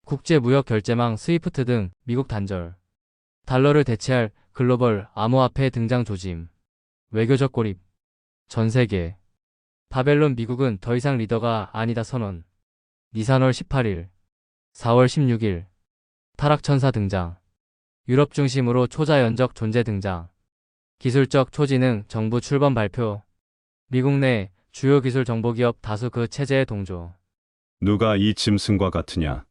S2: 국제무역결제망 스위프트 등 미국 단절. 달러를 대체할 글로벌 암호화폐 등장 조짐. 외교적 고립. 전세계. 바벨론 미국은 더 이상 리더가 아니다 선언. 니산월 18일. 4월 16일. 타락천사 등장. 유럽 중심으로 초자연적 존재 등장. 기술적 초지능 정부 출범 발표. 미국 내 주요 기술 정보기업 다수 그 체제에 동조.
S1: 누가 이 짐승과 같으냐?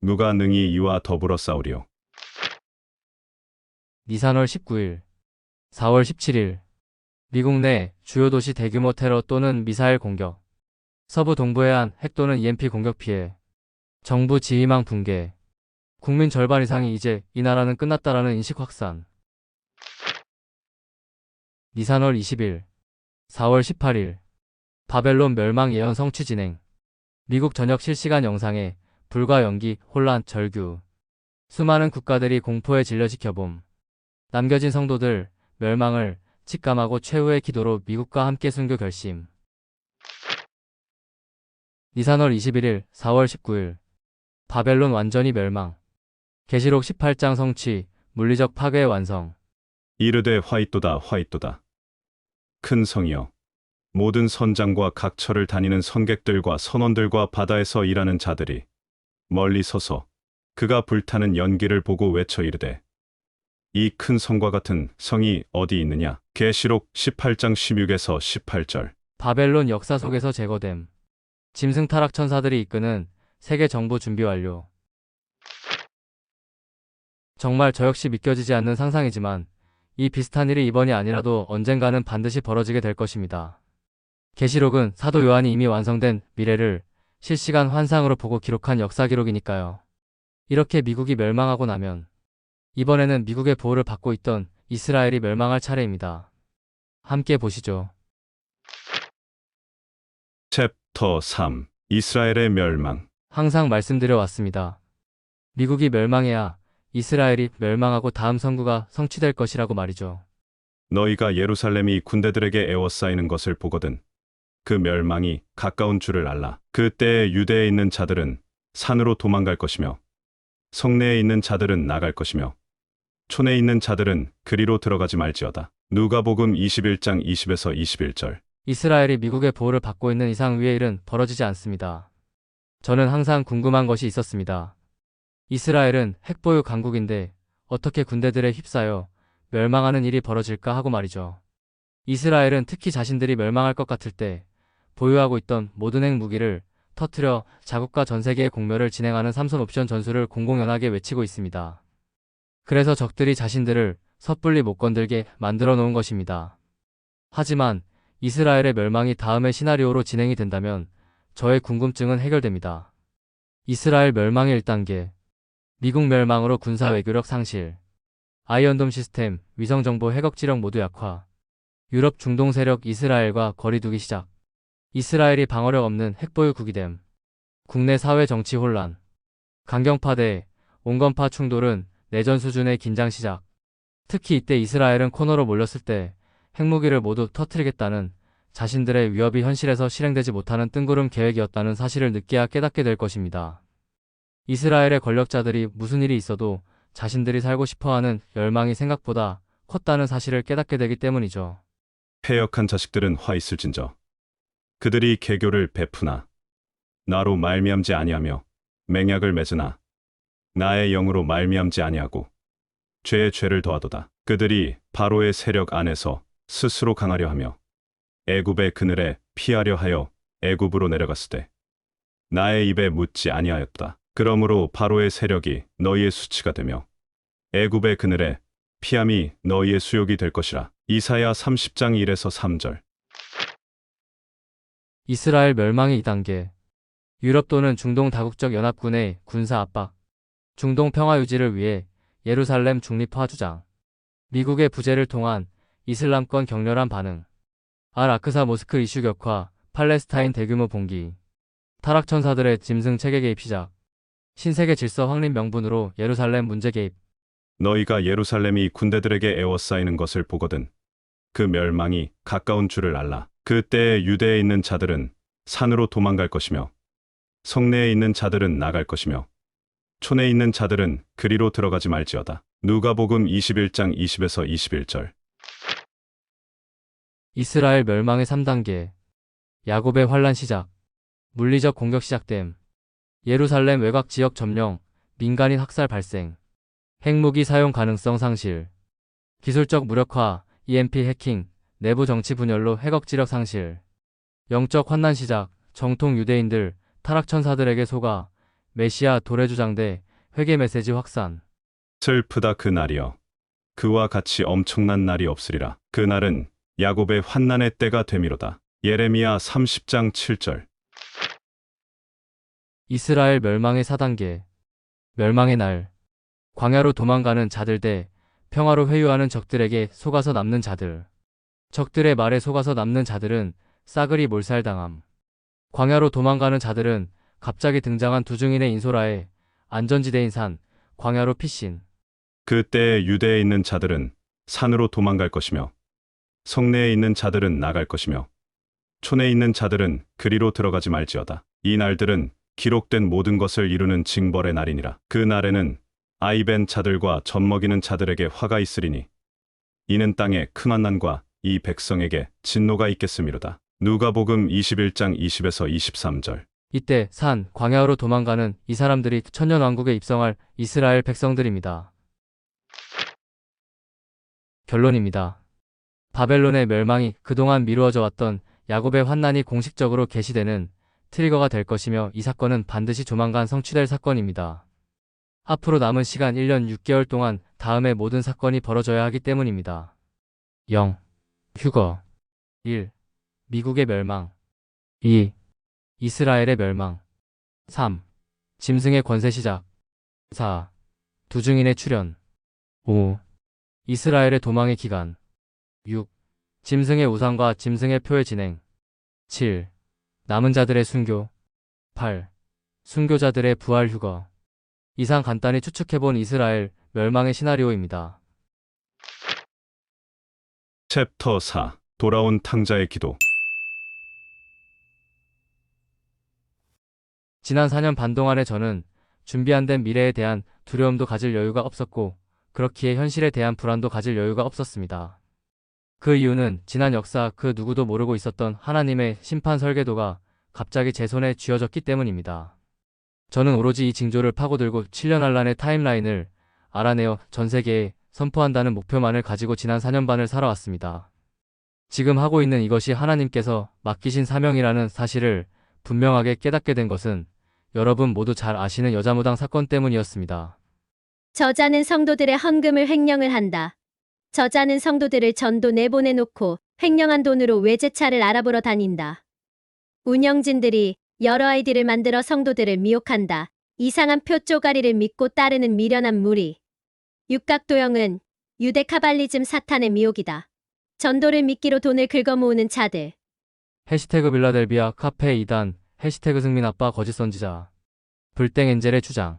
S1: 누가 능히 이와 더불어 싸우리요?
S2: 니산월 19일. 4월 17일. 미국 내 주요 도시 대규모 테러 또는 미사일 공격. 서부 동부 해안 핵 또는 EMP 공격 피해. 정부 지휘망 붕괴. 국민 절반 이상이 이제 이 나라는 끝났다라는 인식 확산. 니산월 20일. 4월 18일. 바벨론 멸망 예언 성취 진행. 미국 전역 실시간 영상에 불과 연기, 혼란, 절규. 수많은 국가들이 공포에 질려 지켜봄. 남겨진 성도들, 멸망을 직감하고 최후의 기도로 미국과 함께 순교 결심. 니산월 21일, 4월 19일. 바벨론 완전히 멸망. 계시록 18장 성취, 물리적 파괴의 완성.
S1: 이르되 화이또다 화이또다. 큰 성이여. 모든 선장과 각처를 다니는 선객들과 선원들과 바다에서 일하는 자들이 멀리 서서 그가 불타는 연기를 보고 외쳐 이르되 이 큰 성과 같은 성이 어디 있느냐. 계시록 18장 16에서 18절.
S2: 바벨론 역사 속에서 제거됨. 짐승 타락 천사들이 이끄는 세계 정부 준비 완료. 정말 저 역시 믿겨지지 않는 상상이지만 이 비슷한 일이 이번이 아니라도 언젠가는 반드시 벌어지게 될 것입니다. 계시록은 사도 요한이 이미 완성된 미래를 실시간 환상으로 보고 기록한 역사 기록이니까요. 이렇게 미국이 멸망하고 나면 이번에는 미국의 보호를 받고 있던 이스라엘이 멸망할 차례입니다. 함께 보시죠.
S1: 챕터 3. 이스라엘의 멸망.
S2: 항상 말씀드려 왔습니다. 미국이 멸망해야 이스라엘이 멸망하고 다음 선구가 성취될 것이라고 말이죠.
S1: 너희가 예루살렘이 군대들에게 에워싸이는 것을 보거든 그 멸망이 가까운 줄을 알라. 그때에 유대에 있는 자들은 산으로 도망갈 것이며 성내에 있는 자들은 나갈 것이며 촌에 있는 자들은 그리로 들어가지 말지어다. 누가복음 21장 20에서 21절.
S2: 이스라엘이 미국의 보호를 받고 있는 이상 위의 일은 벌어지지 않습니다. 저는 항상 궁금한 것이 있었습니다. 이스라엘은 핵보유 강국인데 어떻게 군대들에 휩싸여 멸망하는 일이 벌어질까 하고 말이죠. 이스라엘은 특히 자신들이 멸망할 것 같을 때 보유하고 있던 모든 핵 무기를 터뜨려 자국과 전 세계의 공멸을 진행하는 삼선 옵션 전술을 공공연하게 외치고 있습니다. 그래서 적들이 자신들을 섣불리 못 건들게 만들어 놓은 것입니다. 하지만 이스라엘의 멸망이 다음의 시나리오로 진행이 된다면 저의 궁금증은 해결됩니다. 이스라엘 멸망의 1단계. 미국 멸망으로 군사 외교력 상실. 아이언돔 시스템, 위성정보 해걱지력 모두 약화. 유럽 중동 세력 이스라엘과 거리두기 시작. 이스라엘이 방어력 없는 핵보유국이 됨. 국내 사회 정치 혼란. 강경파대, 온건파 충돌은 내전 수준의 긴장 시작. 특히 이때 이스라엘은 코너로 몰렸을 때 핵무기를 모두 터뜨리겠다는 자신들의 위협이 현실에서 실행되지 못하는 뜬구름 계획이었다는 사실을 늦게야 깨닫게 될 것입니다. 이스라엘의 권력자들이 무슨 일이 있어도 자신들이 살고 싶어하는 열망이 생각보다 컸다는 사실을 깨닫게 되기 때문이죠.
S1: 패역한 자식들은 화 있을진저. 그들이 개교를 베푸나 나로 말미암지 아니하며 맹약을 맺으나 나의 영으로 말미암지 아니하고 죄의 죄를 더하도다. 그들이 바로의 세력 안에서 스스로 강하려 하며 애굽의 그늘에 피하려 하여 애굽으로 내려갔으되 나의 입에 묻지 아니하였다. 그러므로 바로의 세력이 너희의 수치가 되며 애굽의 그늘에 피함이 너희의 수욕이 될 것이라. 이사야 30장 1에서 3절.
S2: 이스라엘 멸망의 2단계. 유럽 또는 중동 다국적 연합군의 군사 압박. 중동 평화 유지를 위해 예루살렘 중립화 주장. 미국의 부재를 통한 이슬람권 격렬한 반응. 알-아크사 모스크 이슈 격화, 팔레스타인 대규모 봉기. 타락천사들의 짐승 체계 개입 시작. 신세계 질서 확립 명분으로 예루살렘 문제 개입.
S1: 너희가 예루살렘이 군대들에게 에워싸이는 것을 보거든 그 멸망이 가까운 줄을 알라. 그때에 유대에 있는 자들은 산으로 도망갈 것이며 성내에 있는 자들은 나갈 것이며 촌에 있는 자들은 그리로 들어가지 말지어다. 누가복음 21장 20에서 21절.
S2: 이스라엘 멸망의 3단계. 야곱의 환란 시작. 물리적 공격 시작됨. 예루살렘 외곽 지역 점령, 민간인 학살 발생. 핵무기 사용 가능성 상실. 기술적 무력화, EMP 해킹, 내부 정치 분열로 핵억지력 상실. 영적 환난 시작. 정통 유대인들, 타락천사들에게 속아 메시아 도래주장대 회개 메시지 확산.
S1: 슬프다 그 날이여. 그와 같이 엄청난 날이 없으리라. 그 날은 야곱의 환난의 때가 되미로다. 예레미야 30장 7절.
S2: 이스라엘 멸망의 4단계. 멸망의 날. 광야로 도망가는 자들 대 평화로 회유하는 적들에게 속아서 남는 자들. 적들의 말에 속아서 남는 자들은 싸그리 몰살당함. 광야로 도망가는 자들은 갑자기 등장한 두 증인의 인소라에 안전지대인 산, 광야로 피신.
S1: 그때에 유대에 있는 자들은 산으로 도망갈 것이며 성내에 있는 자들은 나갈 것이며 촌에 있는 자들은 그리로 들어가지 말지어다. 이 날들은 기록된 모든 것을 이루는 징벌의 날이니라. 그 날에는 아이벤 자들과 젖먹이는 자들에게 화가 있으리니 이는 땅에 큰 환난과 이 백성에게 진노가 있겠음이로다. 누가복음 21장 20에서 23절.
S2: 이때 산, 광야로 도망가는 이 사람들이 천년왕국에 입성할 이스라엘 백성들입니다. 결론입니다. 바벨론의 멸망이 그동안 미루어져 왔던 야곱의 환난이 공식적으로 계시되는 트리거가 될 것이며 이 사건은 반드시 조만간 성취될 사건입니다. 앞으로 남은 시간 1년 6개월 동안 다음의 모든 사건이 벌어져야 하기 때문입니다. 0. 휴거. 1. 미국의 멸망. 2. 이스라엘의 멸망. 3. 짐승의 권세 시작. 4. 두 증인의 출현. 5. 이스라엘의 도망의 기간. 6. 짐승의 우상과 짐승의 표의 진행. 7. 남은 자들의 순교. 8. 순교자들의 부활 휴거. 이상 간단히 추측해본 이스라엘 멸망의 시나리오입니다.
S1: 챕터 4. 돌아온 탕자의 기도.
S2: 지난 4년 반 동안의 저는 준비 안 된 미래에 대한 두려움도 가질 여유가 없었고 그렇기에 현실에 대한 불안도 가질 여유가 없었습니다. 그 이유는 지난 역사 그 누구도 모르고 있었던 하나님의 심판 설계도가 갑자기 제 손에 쥐어졌기 때문입니다. 저는 오로지 이 징조를 파고들고 7년 한란의 타임라인을 알아내어 전 세계에 선포한다는 목표만을 가지고 지난 4년 반을 살아왔습니다. 지금 하고 있는 이것이 하나님께서 맡기신 사명이라는 사실을 분명하게 깨닫게 된 것은 여러분 모두 잘 아시는 여자무당 사건 때문이었습니다.
S5: 저자는 성도들의 헌금을 횡령을 한다. 저자는 성도들을 전도 내보내놓고 횡령한 돈으로 외제차를 알아보러 다닌다. 운영진들이 여러 아이디를 만들어 성도들을 미혹한다. 이상한 표 쪼가리를 믿고 따르는 미련한 무리. 육각도형은 유대 카발리즘 사탄의 미혹이다. 전도를 미끼로 돈을 긁어모으는 자들.
S2: 해시태그 빌라델비아 카페 2단 해시태그 승민 아빠 거짓 선지자. 불땡 엔젤의 주장.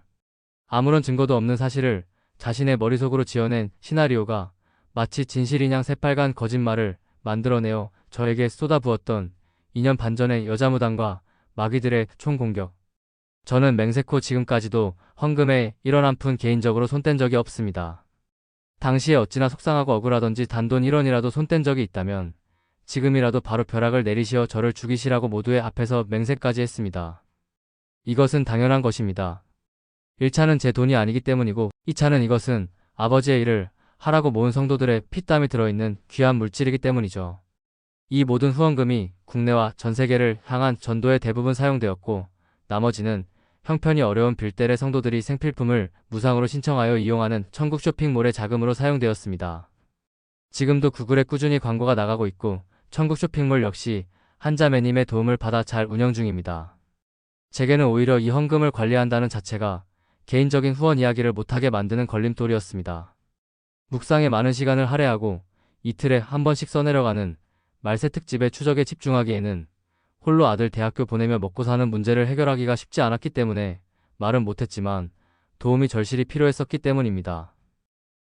S2: 아무런 증거도 없는 사실을 자신의 머릿속으로 지어낸 시나리오가 마치 진실이냥 새빨간 거짓말을 만들어내어 저에게 쏟아부었던 2년 반 전의 여자무당과 마귀들의 총공격. 저는 맹세코 지금까지도 헌금에 1원 한 푼 개인적으로 손뗀 적이 없습니다. 당시에 어찌나 속상하고 억울하던지 단돈 1원이라도 손뗀 적이 있다면 지금이라도 바로 벼락을 내리시어 저를 죽이시라고 모두의 앞에서 맹세까지 했습니다. 이것은 당연한 것입니다. 1차는 제 돈이 아니기 때문이고 2차는 이것은 아버지의 일을 하라고 모은 성도들의 피땀이 들어있는 귀한 물질이기 때문이죠. 이 모든 후원금이 국내와 전 세계를 향한 전도에 대부분 사용되었고 나머지는 형편이 어려운 빌델의 성도들이 생필품을 무상으로 신청하여 이용하는 천국 쇼핑몰의 자금으로 사용되었습니다. 지금도 구글에 꾸준히 광고가 나가고 있고 천국 쇼핑몰 역시 한자매님의 도움을 받아 잘 운영 중입니다. 제게는 오히려 이 헌금을 관리한다는 자체가 개인적인 후원 이야기를 못하게 만드는 걸림돌이었습니다. 묵상에 많은 시간을 할애하고 이틀에 한 번씩 써내려가는 말세 특집의 추적에 집중하기에는 홀로 아들 대학교 보내며 먹고 사는 문제를 해결하기가 쉽지 않았기 때문에 말은 못했지만 도움이 절실히 필요했었기 때문입니다.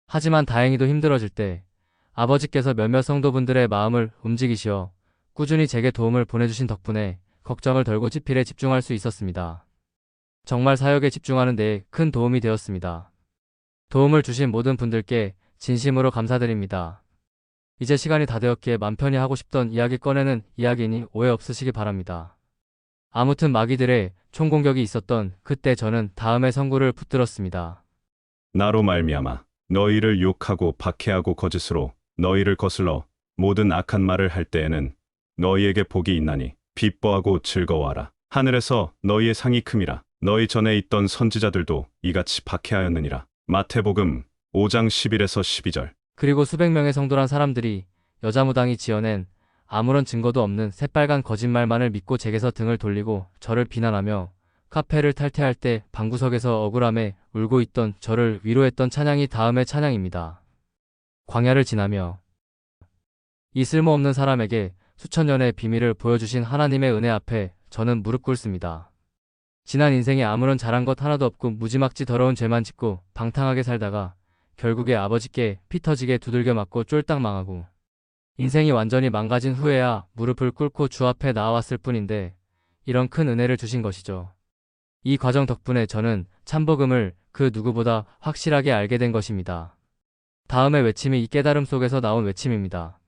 S2: 하지만 다행히도 힘들어질 때 아버지께서 몇몇 성도분들의 마음을 움직이시어 꾸준히 제게 도움을 보내주신 덕분에 걱정을 덜고 집필에 집중할 수 있었습니다. 정말 사역에 집중하는 데에 큰 도움이 되었습니다. 도움을 주신 모든 분들께 진심으로 감사드립니다. 이제 시간이 다 되었기에 맘 편히 하고 싶던 이야기 꺼내는 이야기니 오해 없으시기 바랍니다. 아무튼 마귀들의 총공격이 있었던 그때 저는 다음의 선구를 붙들었습니다.
S1: 나로 말미암아 너희를 욕하고 박해하고 거짓으로 너희를 거슬러 모든 악한 말을 할 때에는 너희에게 복이 있나니 기뻐하고 즐거워하라. 하늘에서 너희의 상이 큼이라. 너희 전에 있던 선지자들도 이같이 박해하였느니라. 마태복음 5장 11에서 12절.
S2: 그리고 수백 명의 성도란 사람들이 여자무당이 지어낸 아무런 증거도 없는 새빨간 거짓말만을 믿고 제게서 등을 돌리고 저를 비난하며 카페를 탈퇴할 때 방구석에서 억울함에 울고 있던 저를 위로했던 찬양이 다음의 찬양입니다. 광야를 지나며 이 쓸모없는 사람에게 수천 년의 비밀을 보여주신 하나님의 은혜 앞에 저는 무릎 꿇습니다. 지난 인생에 아무런 잘한 것 하나도 없고 무지막지 더러운 죄만 짓고 방탕하게 살다가 결국에 아버지께 피 터지게 두들겨 맞고 쫄딱 망하고 인생이 완전히 망가진 후에야 무릎을 꿇고 주 앞에 나아왔을 뿐인데 이런 큰 은혜를 주신 것이죠. 이 과정 덕분에 저는 참복음을 그 누구보다 확실하게 알게 된 것입니다. 다음의 외침이 이 깨달음 속에서 나온 외침입니다.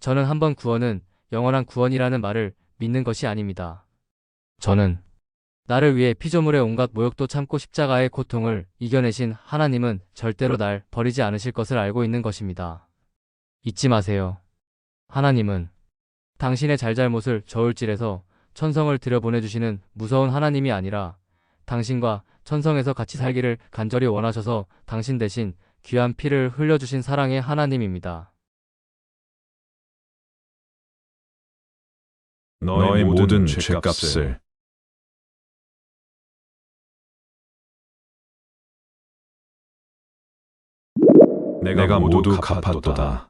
S2: 저는 한 번 구원은 영원한 구원이라는 말을 믿는 것이 아닙니다. 저는 나를 위해 피조물의 온갖 모욕도 참고 십자가의 고통을 이겨내신 하나님은 절대로 날 버리지 않으실 것을 알고 있는 것입니다. 잊지 마세요. 하나님은 당신의 잘잘못을 저울질해서 천성을 들여보내주시는 무서운 하나님이 아니라 당신과 천성에서 같이 살기를 간절히 원하셔서 당신 대신 귀한 피를 흘려주신 사랑의 하나님입니다.
S1: 너의 모든 죄값을 내가 모두 갚았도다.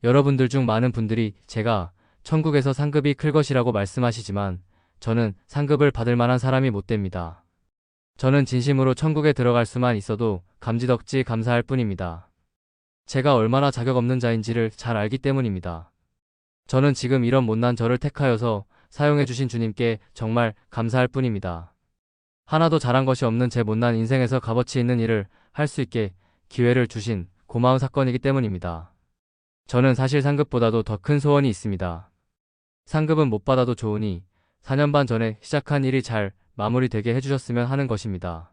S2: 여러분들 중 많은 분들이 제가 천국에서 상급이 클 것이라고 말씀하시지만 저는 상급을 받을 만한 사람이 못 됩니다. 저는 진심으로 천국에 들어갈 수만 있어도 감지덕지 감사할 뿐입니다. 제가 얼마나 자격 없는 자인지를 잘 알기 때문입니다. 저는 지금 이런 못난 저를 택하여서 사용해주신 주님께 정말 감사할 뿐입니다. 하나도 잘한 것이 없는 제 못난 인생에서 값어치 있는 일을 할 수 있게 기회를 주신 고마운 사건이기 때문입니다. 저는 사실 상급보다도 더 큰 소원이 있습니다. 상급은 못 받아도 좋으니 4년 반 전에 시작한 일이 잘 마무리되게 해주셨으면 하는 것입니다.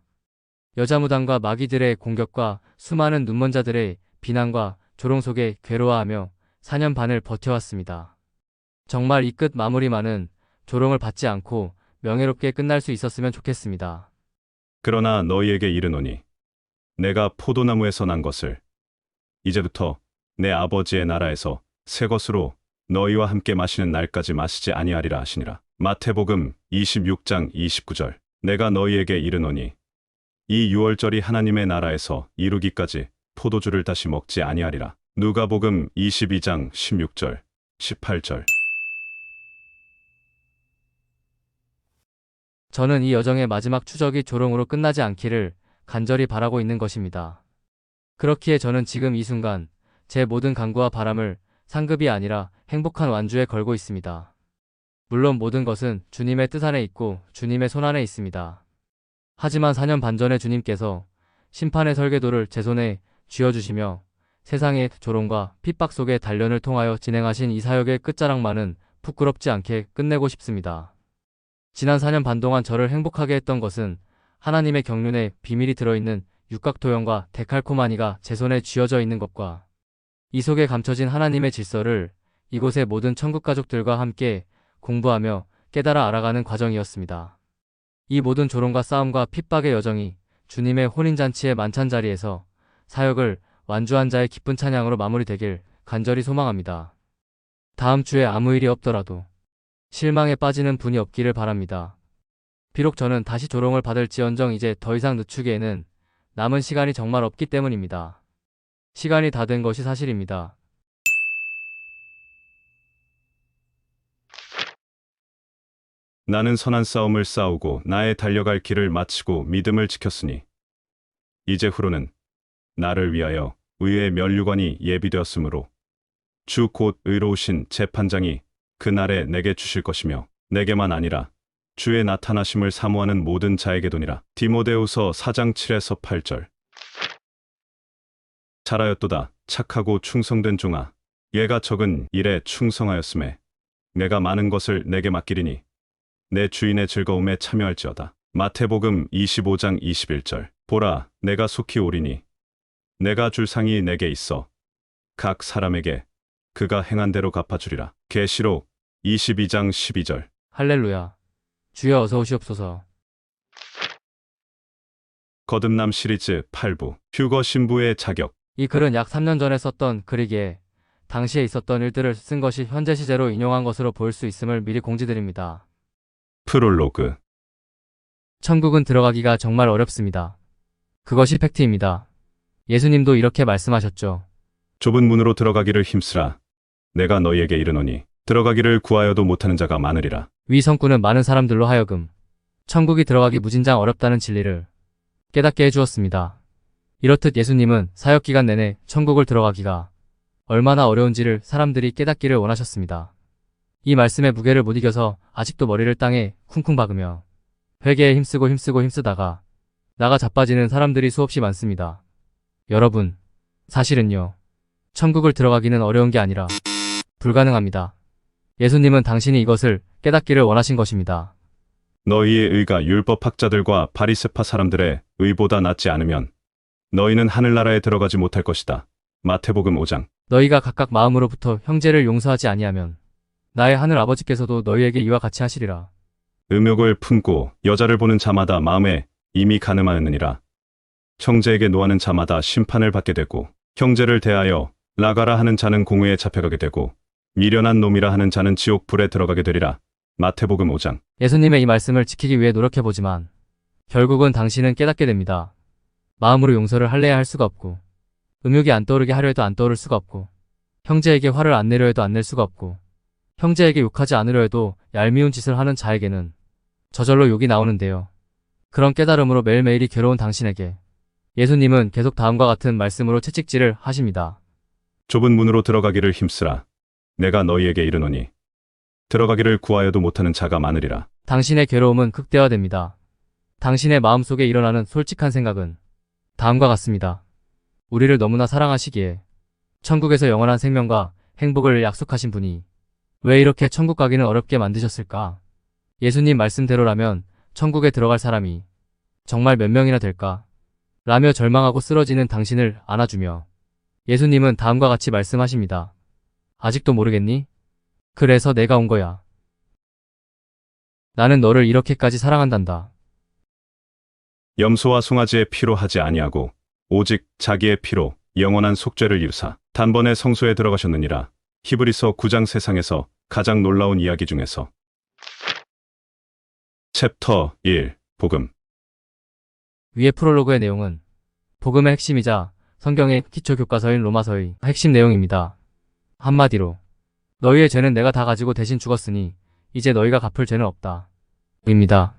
S2: 여자무당과 마귀들의 공격과 수많은 눈먼 자들의 비난과 조롱 속에 괴로워하며 4년 반을 버텨왔습니다. 정말 이 끝 마무리만은 조롱을 받지 않고 명예롭게 끝날 수 있었으면 좋겠습니다.
S1: 그러나 너희에게 이르노니 내가 포도나무에서 난 것을 이제부터 내 아버지의 나라에서 새 것으로 너희와 함께 마시는 날까지 마시지 아니하리라 하시니라. 마태복음 26장 29절. 내가 너희에게 이르노니 이 유월절이 하나님의 나라에서 이루기까지 포도주를 다시 먹지 아니하리라. 누가복음 22장 16절, 18절.
S2: 저는 이 여정의 마지막 추적이 조롱으로 끝나지 않기를 간절히 바라고 있는 것입니다. 그렇기에 저는 지금 이 순간 제 모든 간구와 바람을 상급이 아니라 행복한 완주에 걸고 있습니다. 물론 모든 것은 주님의 뜻 안에 있고 주님의 손 안에 있습니다. 하지만 4년 반 전에 주님께서 심판의 설계도를 제 손에 쥐어주시며 세상의 조롱과 핍박 속의 단련을 통하여 진행하신 이 사역의 끝자락만은 부끄럽지 않게 끝내고 싶습니다. 지난 4년 반 동안 저를 행복하게 했던 것은 하나님의 경륜에 비밀이 들어있는 육각토형과 데칼코마니가 제 손에 쥐어져 있는 것과 이 속에 감춰진 하나님의 질서를 이곳의 모든 천국 가족들과 함께 공부하며 깨달아 알아가는 과정이었습니다. 이 모든 조롱과 싸움과 핍박의 여정이 주님의 혼인잔치의 만찬자리에서 사역을 완주한 자의 기쁜 찬양으로 마무리되길 간절히 소망합니다. 다음 주에 아무 일이 없더라도 실망에 빠지는 분이 없기를 바랍니다. 비록 저는 다시 조롱을 받을지언정 이제 더 이상 늦추기에는 남은 시간이 정말 없기 때문입니다. 시간이 다 된 것이 사실입니다.
S1: 나는 선한 싸움을 싸우고 나의 달려갈 길을 마치고 믿음을 지켰으니 이제 후로는 나를 위하여 의의 면류관이 예비되었으므로 주 곧 의로우신 재판장이 그날에 내게 주실 것이며 내게만 아니라 주의 나타나심을 사모하는 모든 자에게도니라. 디모데후서 4장 7에서 8절. 잘하였도다 착하고 충성된 종아, 얘가 적은 일에 충성하였음에 내가 많은 것을 내게 맡기리니 내 주인의 즐거움에 참여할지어다. 마태복음 25장 21절. 보라, 내가 속히 오리니 내가 줄 상이 내게 있어 각 사람에게 그가 행한 대로 갚아주리라. 계시록 22장 12절.
S2: 할렐루야. 주여 어서 오시옵소서.
S1: 거듭남 시리즈 8부. 휴거 신부의 자격.
S2: 이 글은 약 3년 전에 썼던 글이기에 당시에 있었던 일들을 쓴 것이 현재 시제로 인용한 것으로 보일 수 있음을 미리 공지드립니다.
S1: 프롤로그.
S2: 천국은 들어가기가 정말 어렵습니다. 그것이 팩트입니다. 예수님도 이렇게 말씀하셨죠.
S1: 좁은 문으로 들어가기를 힘쓰라. 내가 너희에게 이르노니 들어가기를 구하여도 못하는 자가 많으리라.
S2: 위 성구는 많은 사람들로 하여금 천국이 들어가기 무진장 어렵다는 진리를 깨닫게 해주었습니다. 이렇듯 예수님은 사역기간 내내 천국을 들어가기가 얼마나 어려운지를 사람들이 깨닫기를 원하셨습니다. 이 말씀의 무게를 못 이겨서 아직도 머리를 땅에 쿵쿵 박으며 회개에 힘쓰다가 나가 자빠지는 사람들이 수없이 많습니다. 여러분, 사실은요. 천국을 들어가기는 어려운 게 아니라 불가능합니다. 예수님은 당신이 이것을 깨닫기를 원하신 것입니다.
S1: 너희의 의가 율법학자들과 바리새파 사람들의 의보다 낫지 않으면 너희는 하늘나라에 들어가지 못할 것이다. 마태복음 5장.
S2: 너희가 각각 마음으로부터 형제를 용서하지 아니하면 나의 하늘 아버지께서도 너희에게 이와 같이 하시리라.
S1: 음욕을 품고 여자를 보는 자마다 마음에 이미 가늠하였느니라. 형제에게 노하는 자마다 심판을 받게 되고 형제를 대하여 나가라 하는 자는 공회에 잡혀가게 되고 미련한 놈이라 하는 자는 지옥 불에 들어가게 되리라. 마태복음 5장.
S2: 예수님의 이 말씀을 지키기 위해 노력해보지만 결국은 당신은 깨닫게 됩니다. 마음으로 용서를 할래야 할 수가 없고 음욕이 안 떠오르게 하려 해도 안 떠오를 수가 없고 형제에게 화를 안 내려 해도 안 낼 수가 없고 형제에게 욕하지 않으려 해도 얄미운 짓을 하는 자에게는 저절로 욕이 나오는데요. 그런 깨달음으로 매일매일이 괴로운 당신에게 예수님은 계속 다음과 같은 말씀으로 채찍질을 하십니다.
S1: 좁은 문으로 들어가기를 힘쓰라. 내가 너희에게 이르노니 들어가기를 구하여도 못하는 자가 많으리라.
S2: 당신의 괴로움은 극대화됩니다. 당신의 마음속에 일어나는 솔직한 생각은 다음과 같습니다. 우리를 너무나 사랑하시기에 천국에서 영원한 생명과 행복을 약속하신 분이 왜 이렇게 천국 가기는 어렵게 만드셨을까? 예수님 말씀대로라면 천국에 들어갈 사람이 정말 몇 명이나 될까? 라며 절망하고 쓰러지는 당신을 안아주며 예수님은 다음과 같이 말씀하십니다. 아직도 모르겠니? 그래서 내가 온 거야. 나는 너를 이렇게까지 사랑한단다.
S1: 염소와 송아지의 피로 하지 아니하고 오직 자기의 피로 영원한 속죄를 이루사 단번에 성소에 들어가셨느니라. 히브리서 9장 세상에서 가장 놀라운 이야기 중에서 챕터 1 복음.
S2: 위의 프롤로그의 내용은 복음의 핵심이자 성경의 기초 교과서인 로마서의 핵심 내용입니다. 한마디로 너희의 죄는 내가 다 가지고 대신 죽었으니 이제 너희가 갚을 죄는 없다. 입니다.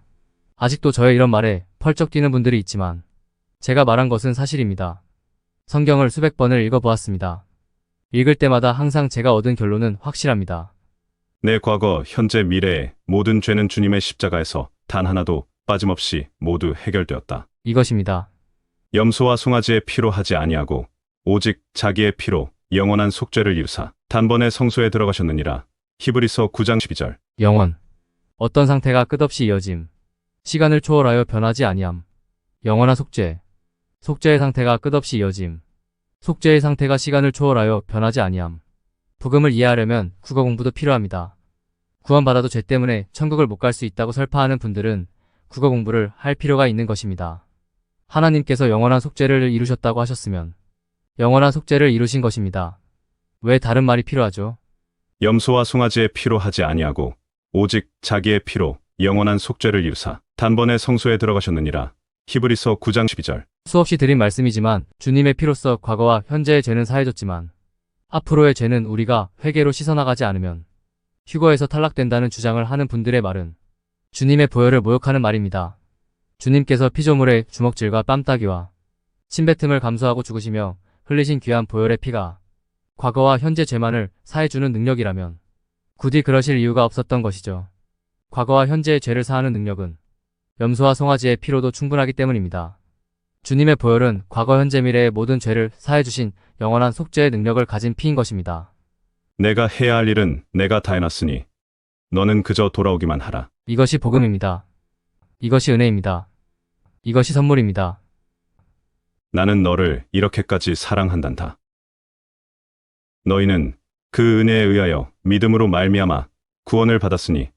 S2: 아직도 저의 이런 말에 펄쩍 뛰는 분들이 있지만 제가 말한 것은 사실입니다. 성경을 수백 번을 읽어보았습니다. 읽을 때마다 항상 제가 얻은 결론은 확실합니다.
S1: 내 과거, 현재, 미래의 모든 죄는 주님의 십자가에서 단 하나도 빠짐없이 모두 해결되었다.
S2: 이것입니다.
S1: 염소와 송아지의 피로 하지 아니하고 오직 자기의 피로 영원한 속죄를 이루사 단번에 성소에 들어가셨느니라. 히브리서 9장 12절.
S2: 영원. 어떤 상태가 끝없이 이어짐. 시간을 초월하여 변하지 아니함. 영원한 속죄. 속죄의 상태가 끝없이 이어짐. 속죄의 상태가 시간을 초월하여 변하지 아니함. 복음을 이해하려면 국어 공부도 필요합니다. 구원받아도 죄 때문에 천국을 못 갈 수 있다고 설파하는 분들은 국어 공부를 할 필요가 있는 것입니다. 하나님께서 영원한 속죄를 이루셨다고 하셨으면 영원한 속죄를 이루신 것입니다. 왜 다른 말이 필요하죠?
S1: 염소와 송아지의 피로 하지 아니하고 오직 자기의 피로 영원한 속죄를 이루사 단번에 성소에 들어가셨느니라. 히브리서 9장 12절.
S2: 수없이 드린 말씀이지만 주님의 피로써 과거와 현재의 죄는 사해졌지만 앞으로의 죄는 우리가 회개로 씻어나가지 않으면 휴거에서 탈락된다는 주장을 하는 분들의 말은 주님의 보혈을 모욕하는 말입니다. 주님께서 피조물의 주먹질과 뺨따기와 침뱉음을 감수하고 죽으시며 흘리신 귀한 보혈의 피가 과거와 현재 죄만을 사해주는 능력이라면 굳이 그러실 이유가 없었던 것이죠. 과거와 현재의 죄를 사하는 능력은 염소와 송아지의 피로도 충분하기 때문입니다. 주님의 보혈은 과거, 현재, 미래의 모든 죄를 사해주신 영원한 속죄의 능력을 가진 피인 것입니다.
S1: 내가 해야 할 일은 내가 다 해놨으니 너는 그저 돌아오기만 하라.
S2: 이것이 복음입니다. 이것이 은혜입니다. 이것이 선물입니다.
S1: 나는 너를 이렇게까지 사랑한단다. 너희는 그 은혜에 의하여 믿음으로 말미암아 구원을 받았으니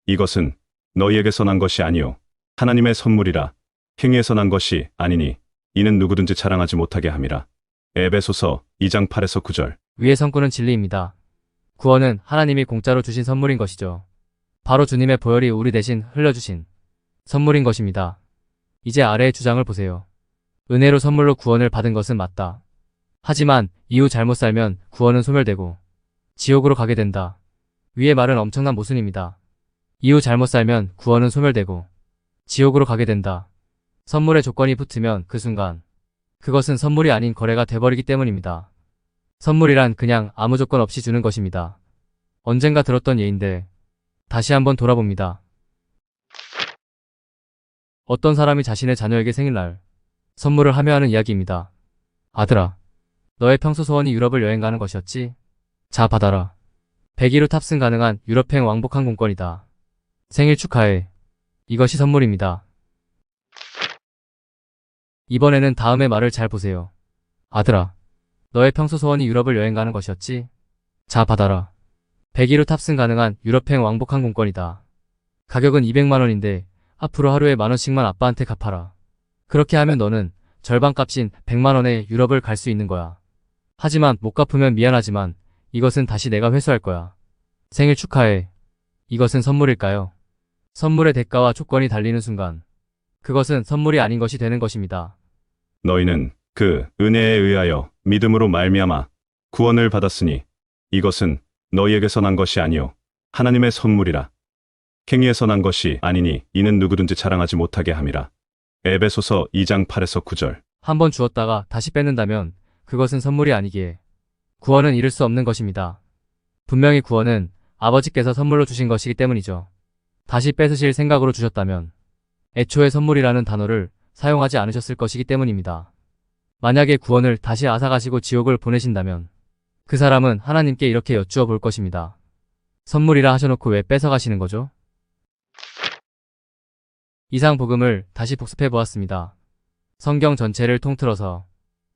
S1: 이것은 너희에게서 난 것이 아니요 하나님의 선물이라. 행위에서 난 것이 아니니 이는 누구든지 자랑하지 못하게 함이라. 에베소서 2장 8에서 9절.
S2: 위의 성구는 진리입니다. 구원은 하나님이 공짜로 주신 선물인 것이죠. 바로 주님의 보혈이 우리 대신 흘려주신 선물인 것입니다. 이제 아래의 주장을 보세요. 은혜로 선물로 구원을 받은 것은 맞다. 하지만 이후 잘못 살면 구원은 소멸되고 지옥으로 가게 된다. 위의 말은 엄청난 모순입니다. 이후 잘못 살면 구원은 소멸되고 지옥으로 가게 된다. 선물의 조건이 붙으면 그 순간 그것은 선물이 아닌 거래가 돼버리기 때문입니다. 선물이란 그냥 아무 조건 없이 주는 것입니다. 언젠가 들었던 예인데 다시 한번 돌아봅니다. 어떤 사람이 자신의 자녀에게 생일날 선물을 하며 하는 이야기입니다. 아들아, 너의 평소 소원이 유럽을 여행 가는 것이었지? 자, 받아라. 100일후 탑승 가능한 유럽행 왕복 항공권이다. 생일 축하해. 이것이 선물입니다. 이번에는 다음의 말을 잘 보세요. 아들아, 너의 평소 소원이 유럽을 여행 가는 것이었지? 자, 받아라. 100일후 탑승 가능한 유럽행 왕복 항공권이다. 가격은 200만 원인데 앞으로 하루에 10,000원씩만 아빠한테 갚아라. 그렇게 하면 너는 절반 값인 100만 원에 유럽을 갈 수 있는 거야. 하지만 못 갚으면 미안하지만 이것은 다시 내가 회수할 거야. 생일 축하해. 이것은 선물일까요? 선물의 대가와 조건이 달리는 순간 그것은 선물이 아닌 것이 되는 것입니다.
S1: 너희는 그 은혜에 의하여 믿음으로 말미암아 구원을 받았으니 이것은 너희에게서 난 것이 아니요 하나님의 선물이라. 행위에서 난 것이 아니니 이는 누구든지 자랑하지 못하게 함이라. 에베소서 2장 8에서 9절.
S2: 한번 주었다가 다시 뺏는다면 그것은 선물이 아니기에 구원은 잃을 수 없는 것입니다. 분명히 구원은 아버지께서 선물로 주신 것이기 때문이죠. 다시 뺏으실 생각으로 주셨다면 애초에 선물이라는 단어를 사용하지 않으셨을 것이기 때문입니다. 만약에 구원을 다시 앗아가시고 지옥을 보내신다면 그 사람은 하나님께 이렇게 여쭈어 볼 것입니다. 선물이라 하셔놓고 왜 뺏어가시는 거죠? 이상 복음을 다시 복습해 보았습니다. 성경 전체를 통틀어서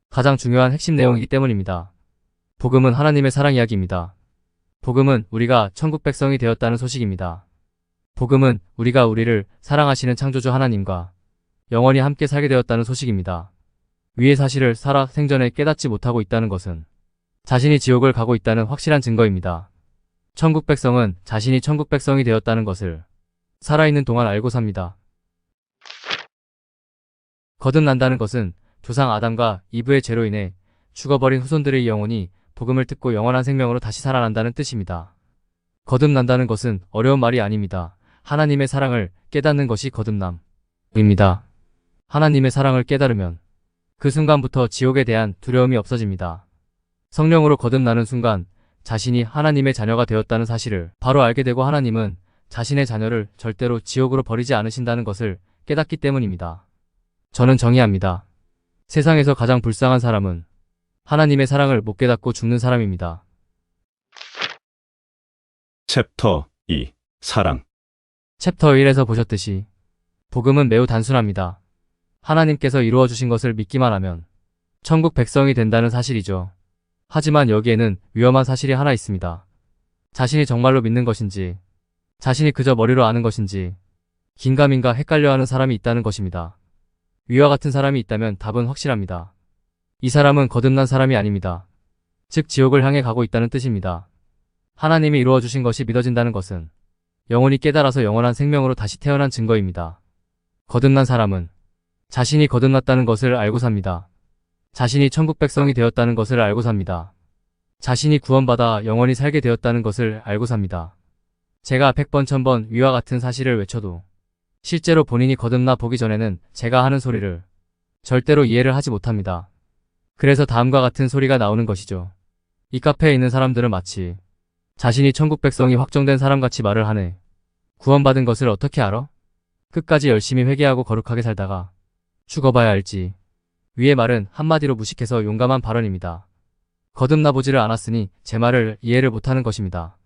S2: 가장 중요한 핵심 내용이기 때문입니다. 복음은 하나님의 사랑 이야기입니다. 복음은 우리가 천국 백성이 되었다는 소식입니다. 복음은 우리가 우리를 사랑하시는 창조주 하나님과 영원히 함께 살게 되었다는 소식입니다. 위의 사실을 살아 생전에 깨닫지 못하고 있다는 것은 자신이 지옥을 가고 있다는 확실한 증거입니다. 천국 백성은 자신이 천국 백성이 되었다는 것을 살아있는 동안 알고 삽니다. 거듭난다는 것은 조상 아담과 이브의 죄로 인해 죽어버린 후손들의 영혼이 복음을 듣고 영원한 생명으로 다시 살아난다는 뜻입니다. 거듭난다는 것은 어려운 말이 아닙니다. 하나님의 사랑을 깨닫는 것이 거듭남입니다. 하나님의 사랑을 깨달으면 그 순간부터 지옥에 대한 두려움이 없어집니다. 성령으로 거듭나는 순간 자신이 하나님의 자녀가 되었다는 사실을 바로 알게 되고 하나님은 자신의 자녀를 절대로 지옥으로 버리지 않으신다는 것을 깨닫기 때문입니다. 저는 정의합니다. 세상에서 가장 불쌍한 사람은 하나님의 사랑을 못 깨닫고 죽는 사람입니다.
S1: 챕터 2. 사랑.
S2: 챕터 1에서 보셨듯이 복음은 매우 단순합니다. 하나님께서 이루어 주신 것을 믿기만 하면 천국 백성이 된다는 사실이죠. 하지만 여기에는 위험한 사실이 하나 있습니다. 자신이 정말로 믿는 것인지, 자신이 그저 머리로 아는 것인지, 긴가민가 헷갈려하는 사람이 있다는 것입니다. 위와 같은 사람이 있다면 답은 확실합니다. 이 사람은 거듭난 사람이 아닙니다. 즉 지옥을 향해 가고 있다는 뜻입니다. 하나님이 이루어 주신 것이 믿어진다는 것은 영혼이 깨달아서 영원한 생명으로 다시 태어난 증거입니다. 거듭난 사람은 자신이 거듭났다는 것을 알고 삽니다. 자신이 천국 백성이 되었다는 것을 알고 삽니다. 자신이 구원받아 영원히 살게 되었다는 것을 알고 삽니다. 제가 100번 1000번 위와 같은 사실을 외쳐도 실제로 본인이 거듭나 보기 전에는 제가 하는 소리를 절대로 이해를 하지 못합니다. 그래서 다음과 같은 소리가 나오는 것이죠. 이 카페에 있는 사람들은 마치 자신이 천국 백성이 확정된 사람같이 말을 하네. 구원받은 것을 어떻게 알아? 끝까지 열심히 회개하고 거룩하게 살다가 죽어봐야 알지. 위의 말은 한마디로 무식해서 용감한 발언입니다. 거듭나 보지를 않았으니 제 말을 이해를 못하는 것입니다.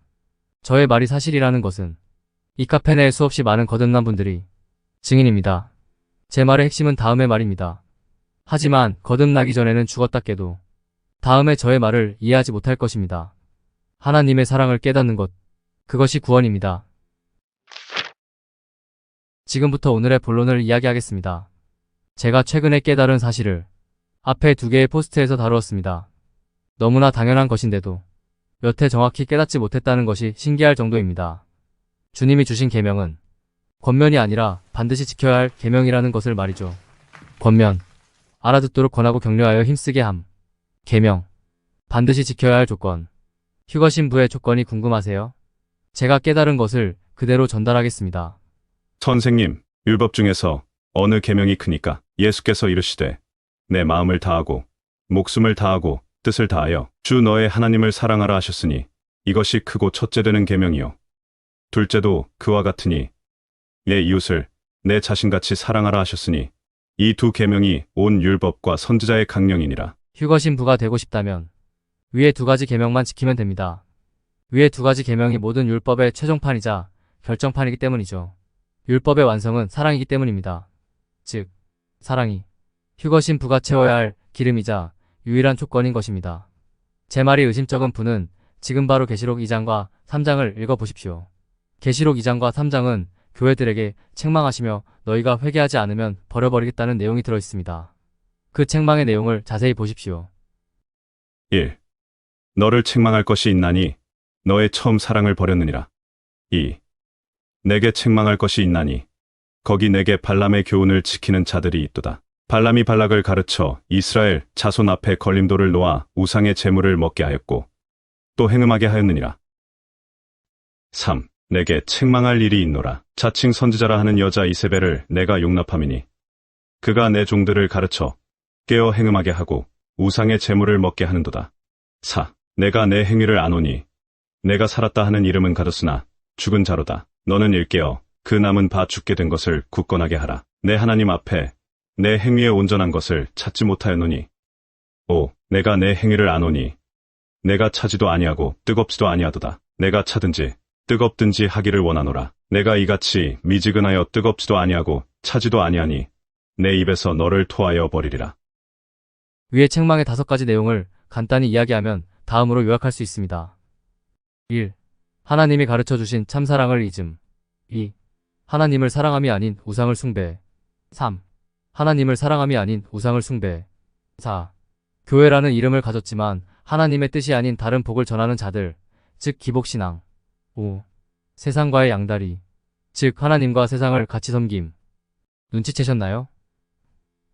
S2: 저의 말이 사실이라는 것은 이 카페 내에 수없이 많은 거듭난 분들이 증인입니다. 제 말의 핵심은 다음의 말입니다. 하지만 거듭나기 전에는 죽었다 깨도 다음에 저의 말을 이해하지 못할 것입니다. 하나님의 사랑을 깨닫는 것, 그것이 구원입니다. 지금부터 오늘의 본론을 이야기하겠습니다. 제가 최근에 깨달은 사실을 앞에 2개의 포스트에서 다루었습니다. 너무나 당연한 것인데도 여태 정확히 깨닫지 못했다는 것이 신기할 정도입니다. 주님이 주신 계명은 권면이 아니라 반드시 지켜야 할 계명이라는 것을 말이죠. 권면, 알아듣도록 권하고 격려하여 힘쓰게 함. 계명, 반드시 지켜야 할 조건. 휴거 신부의 조건이 궁금하세요? 제가 깨달은 것을 그대로 전달하겠습니다.
S1: 선생님, 율법 중에서 어느 계명이 크니까? 예수께서 이르시되 내 마음을 다하고 목숨을 다하고 뜻을 다하여 주 너의 하나님을 사랑하라 하셨으니 이것이 크고 첫째 되는 계명이요. 둘째도 그와 같으니 내 이웃을 내 자신같이 사랑하라 하셨으니 이 2 계명이 온 율법과 선지자의 강령이니라.
S2: 휴거 신부가 되고 싶다면 위의 2가지 계명만 지키면 됩니다. 위의 2가지 계명이 모든 율법의 최종판이자 결정판이기 때문이죠. 율법의 완성은 사랑이기 때문입니다. 즉, 사랑이 휴거 신부가 채워야 할 기름이자 유일한 조건인 것입니다. 제 말이 의심쩍은 분은 지금 바로 계시록 2장과 3장을 읽어보십시오. 계시록 2장과 3장은 교회들에게 책망하시며 너희가 회개하지 않으면 버려버리겠다는 내용이 들어있습니다. 그 책망의 내용을 자세히 보십시오.
S1: 1. 너를 책망할 것이 있나니 너의 처음 사랑을 버렸느니라. 2. 내게 책망할 것이 있나니 거기 내게 발람의 교훈을 지키는 자들이 있도다. 발람이 발락을 가르쳐 이스라엘 자손 앞에 걸림돌을 놓아 우상의 제물을 먹게 하였고 또 행음하게 하였느니라. 3. 내게 책망할 일이 있노라. 자칭 선지자라 하는 여자 이세벨을 내가 용납함이니 그가 내 종들을 가르쳐 깨어 행음하게 하고 우상의 제물을 먹게 하는도다. 4. 내가 내 행위를 아노니 내가 살았다 하는 이름은 가뒀으나 죽은 자로다. 너는 일깨어 그 남은 바 죽게 된 것을 굳건하게 하라. 내 하나님 앞에 내 행위에 온전한 것을 찾지 못하였노니 5. 내가 내 행위를 아노니 내가 차지도 아니하고 뜨겁지도 아니하도다. 내가 차든지 뜨겁든지 하기를 원하노라. 내가 이같이 미지근하여 뜨겁지도 아니하고 차지도 아니하니 내 입에서 너를 토하여 버리리라.
S2: 위의 책망의 5가지 내용을 간단히 이야기하면 다음으로 요약할 수 있습니다. 1. 하나님이 가르쳐 주신 참사랑을 잊음. 2. 하나님을 사랑함이 아닌 우상을 숭배. 3. 하나님을 사랑함이 아닌 우상을 숭배. 4. 교회라는 이름을 가졌지만 하나님의 뜻이 아닌 다른 복을 전하는 자들, 즉 기복신앙. 5. 세상과의 양다리, 즉 하나님과 세상을 같이 섬김. 눈치채셨나요?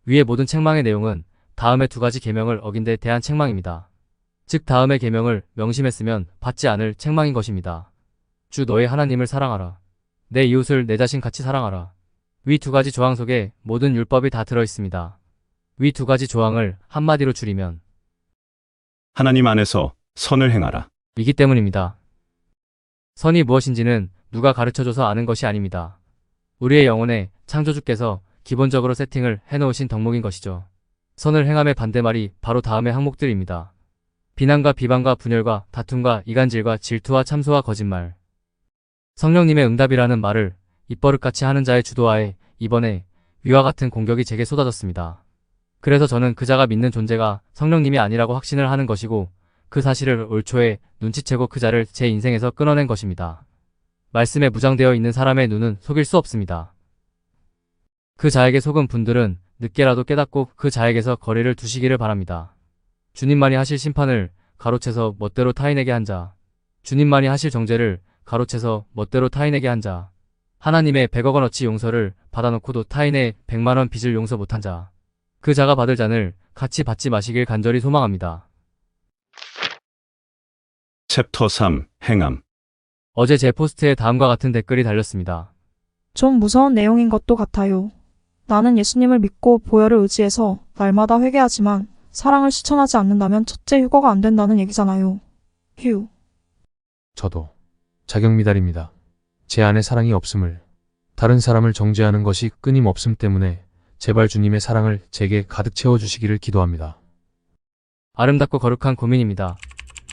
S2: 위의 모든 책망의 내용은 다음의 두 가지 계명을 어긴 데 대한 책망입니다. 즉 다음의 계명을 명심했으면 받지 않을 책망인 것입니다. 주 너의 하나님을 사랑하라. 내 이웃을 내 자신 같이 사랑하라. 위 두 가지 조항 속에 모든 율법이 다 들어 있습니다. 위 두 가지 조항을 한마디로 줄이면
S1: 하나님 안에서 선을 행하라.
S2: 이기 때문입니다. 선이 무엇인지는 누가 가르쳐줘서 아는 것이 아닙니다. 우리의 영혼에 창조주께서 기본적으로 세팅을 해놓으신 덕목인 것이죠. 선을 행함의 반대말이 바로 다음의 항목들입니다. 비난과 비방과 분열과 다툼과 이간질과 질투와 참소와 거짓말. 성령님의 응답이라는 말을 입버릇같이 하는 자의 주도하에 이번에 위와 같은 공격이 제게 쏟아졌습니다. 그래서 저는 그자가 믿는 존재가 성령님이 아니라고 확신을 하는 것이고 그 사실을 올 초에 눈치채고 그자를 제 인생에서 끊어낸 것입니다. 말씀에 무장되어 있는 사람의 눈은 속일 수 없습니다. 그 자에게 속은 분들은 늦게라도 깨닫고 그 자에게서 거리를 두시기를 바랍니다. 주님만이 하실 심판을 가로채서 멋대로 타인에게 한 자, 주님만이 하실 정죄를 가로채서 멋대로 타인에게 한 자, 하나님의 100억 원어치 용서를 받아놓고도 타인의 100만 원 빚을 용서 못한 자, 그 자가 받을 잔을 같이 받지 마시길 간절히 소망합니다.
S1: 챕터 3. 행함.
S2: 어제 제 포스트에 다음과 같은 댓글이 달렸습니다.
S6: 좀 무서운 내용인 것도 같아요. 나는 예수님을 믿고 보혈을 의지해서 날마다 회개하지만 사랑을 실천하지 않는다면 첫째 휴거가 안 된다는 얘기잖아요. 휴.
S7: 저도 자격 미달입니다. 제 안에 사랑이 없음을, 다른 사람을 정죄하는 것이 끊임없음 때문에 제발 주님의 사랑을 제게 가득 채워주시기를 기도합니다.
S2: 아름답고 거룩한 고민입니다.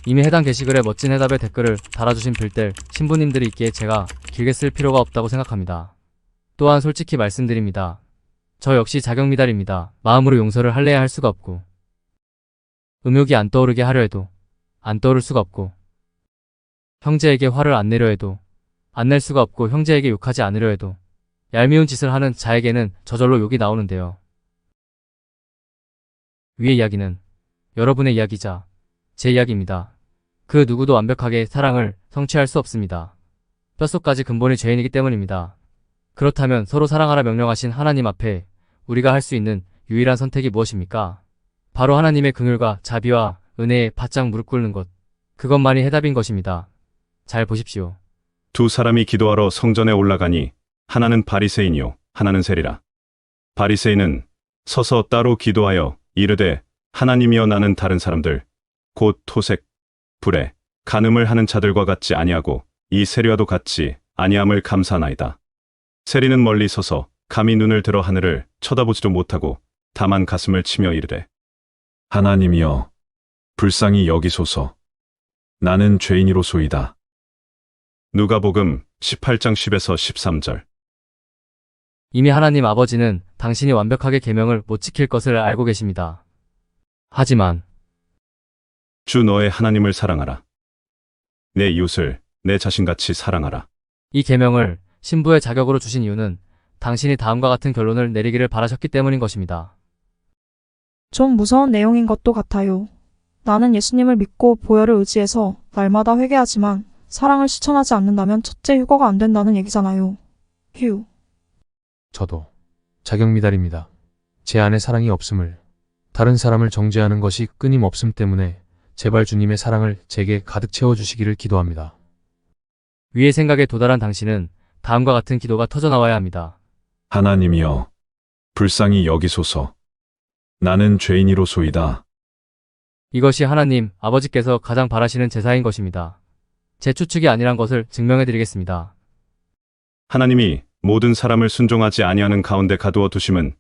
S2: 이미 해당 게시글에 멋진 해답의 댓글을 달아주신 빌델 신부님들이 있기에 제가 길게 쓸 필요가 없다고 생각합니다. 또한 솔직히 말씀드립니다. 저 역시 자격 미달입니다. 마음으로 용서를 할래야 할 수가 없고, 음욕이 안 떠오르게 하려 해도 안 떠오를 수가 없고, 형제에게 화를 안 내려 해도 안 낼 수가 없고, 형제에게 욕하지 않으려 해도 얄미운 짓을 하는 자에게는 저절로 욕이 나오는데요. 위의 이야기는 여러분의 이야기자 제 이야기입니다. 그 누구도 완벽하게 사랑을 성취할 수 없습니다. 뼛속까지 근본이 죄인이기 때문입니다. 그렇다면 서로 사랑하라 명령하신 하나님 앞에 우리가 할 수 있는 유일한 선택이 무엇입니까? 바로 하나님의 긍휼과 자비와 은혜에 바짝 무릎 꿇는 것. 그것만이 해답인 것입니다. 잘 보십시오.
S1: 두 사람이 기도하러 성전에 올라가니 하나는 바리새인이요 하나는 세리라. 바리새인은 서서 따로 기도하여 이르되 하나님이여 나는 다른 사람들 곧 토색, 불에, 간음을 하는 자들과 같지 아니하고 이 세리와도 같지 아니함을 감사하나이다. 세리는 멀리 서서 감히 눈을 들어 하늘을 쳐다보지도 못하고 다만 가슴을 치며 이르되 하나님이여 불쌍히 여기소서. 나는 죄인이로소이다. 누가복음 18장 10에서 13절.
S2: 이미 하나님 아버지는 당신이 완벽하게 계명을 못 지킬 것을 알고 계십니다. 하지만
S1: 주 너의 하나님을 사랑하라. 내 이웃을 내 자신같이 사랑하라.
S2: 이 계명을 신부의 자격으로 주신 이유는 당신이 다음과 같은 결론을 내리기를 바라셨기 때문인 것입니다.
S6: 좀 무서운 내용인 것도 같아요. 나는 예수님을 믿고 보혈을 의지해서 날마다 회개하지만 사랑을 실천하지 않는다면 첫째 휴거가 안 된다는 얘기잖아요. 휴.
S7: 저도 자격 미달입니다. 제 안에 사랑이 없음을, 다른 사람을 정죄하는 것이 끊임없음 때문에 제발 주님의 사랑을 제게 가득 채워주시기를 기도합니다.
S2: 위의 생각에 도달한 당신은 다음과 같은 기도가 터져나와야 합니다.
S1: 하나님이여 불쌍히 여기소서. 나는 죄인이로소이다.
S2: 이것이 하나님 아버지께서 가장 바라시는 제사인 것입니다. 제 추측이 아니란 것을 증명해 드리겠습니다.
S1: 하나님이 모든 사람을 순종하지 아니하는 가운데 가두어 두심은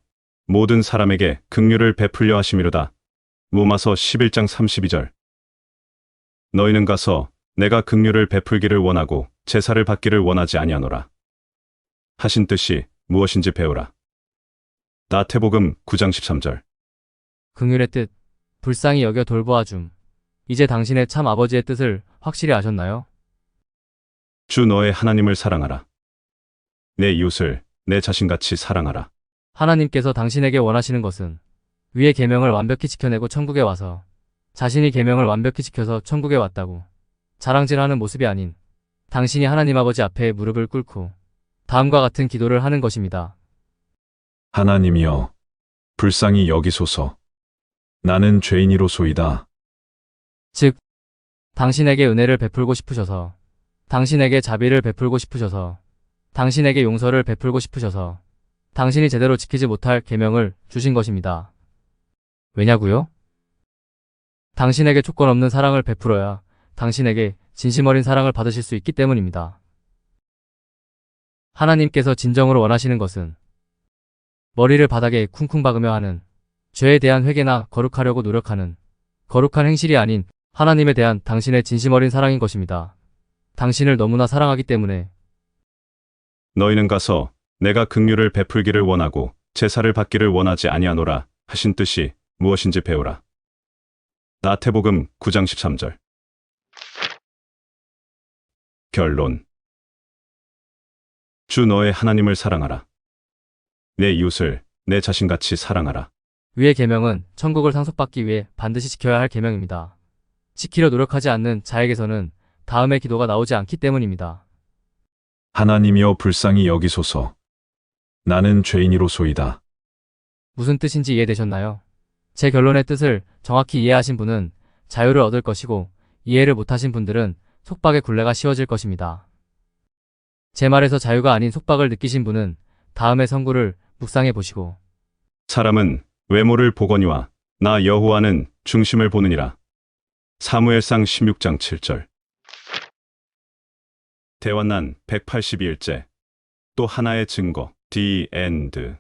S1: 모든 사람에게 긍휼을 베풀려 하심이로다. 로마서 11장 32절. 너희는 가서 내가 긍휼을 베풀기를 원하고 제사를 받기를 원하지 아니하노라. 하신 뜻이 무엇인지 배우라. 마태복음 9장 13절.
S2: 긍휼의 뜻, 불쌍히 여겨 돌보아 줌. 이제 당신의 참 아버지의 뜻을 확실히 아셨나요?
S1: 주 너의 하나님을 사랑하라. 내 이웃을 내 자신같이 사랑하라.
S2: 하나님께서 당신에게 원하시는 것은 위의 계명을 완벽히 지켜내고 천국에 와서 자신이 계명을 완벽히 지켜서 천국에 왔다고 자랑질하는 모습이 아닌 당신이 하나님 아버지 앞에 무릎을 꿇고 다음과 같은 기도를 하는 것입니다.
S1: 하나님이여, 불쌍히 여기소서. 나는 죄인이로소이다.
S2: 즉, 당신에게 은혜를 베풀고 싶으셔서, 당신에게 자비를 베풀고 싶으셔서, 당신에게 용서를 베풀고 싶으셔서, 당신이 제대로 지키지 못할 계명을 주신 것입니다. 왜냐고요? 당신에게 조건 없는 사랑을 베풀어야 당신에게 진심 어린 사랑을 받으실 수 있기 때문입니다. 하나님께서 진정으로 원하시는 것은 머리를 바닥에 쿵쿵 박으며 하는 죄에 대한 회개나 거룩하려고 노력하는 거룩한 행실이 아닌 하나님에 대한 당신의 진심 어린 사랑인 것입니다. 당신을 너무나 사랑하기 때문에
S1: 너희는 가서 내가 긍휼을 베풀기를 원하고 제사를 받기를 원하지 아니하노라 하신 뜻이 무엇인지 배우라. 마태복음 9장 13절. 결론. 주 너의 하나님을 사랑하라. 내 이웃을 내 자신같이 사랑하라.
S2: 위의 계명은 천국을 상속받기 위해 반드시 지켜야 할 계명입니다. 지키려 노력하지 않는 자에게서는 다음의 기도가 나오지 않기 때문입니다.
S1: 하나님이여, 불쌍히 여기소서. 나는 죄인이로소이다.
S2: 무슨 뜻인지 이해되셨나요? 제 결론의 뜻을 정확히 이해하신 분은 자유를 얻을 것이고 이해를 못하신 분들은 속박의 굴레가 씌워질 것입니다. 제 말에서 자유가 아닌 속박을 느끼신 분은 다음의 선구를 묵상해 보시고
S1: 사람은 외모를 보거니와 나 여호와는 중심을 보느니라. 사무엘상 16장 7절. 대환난 182일째. 또 하나의 증거. The End.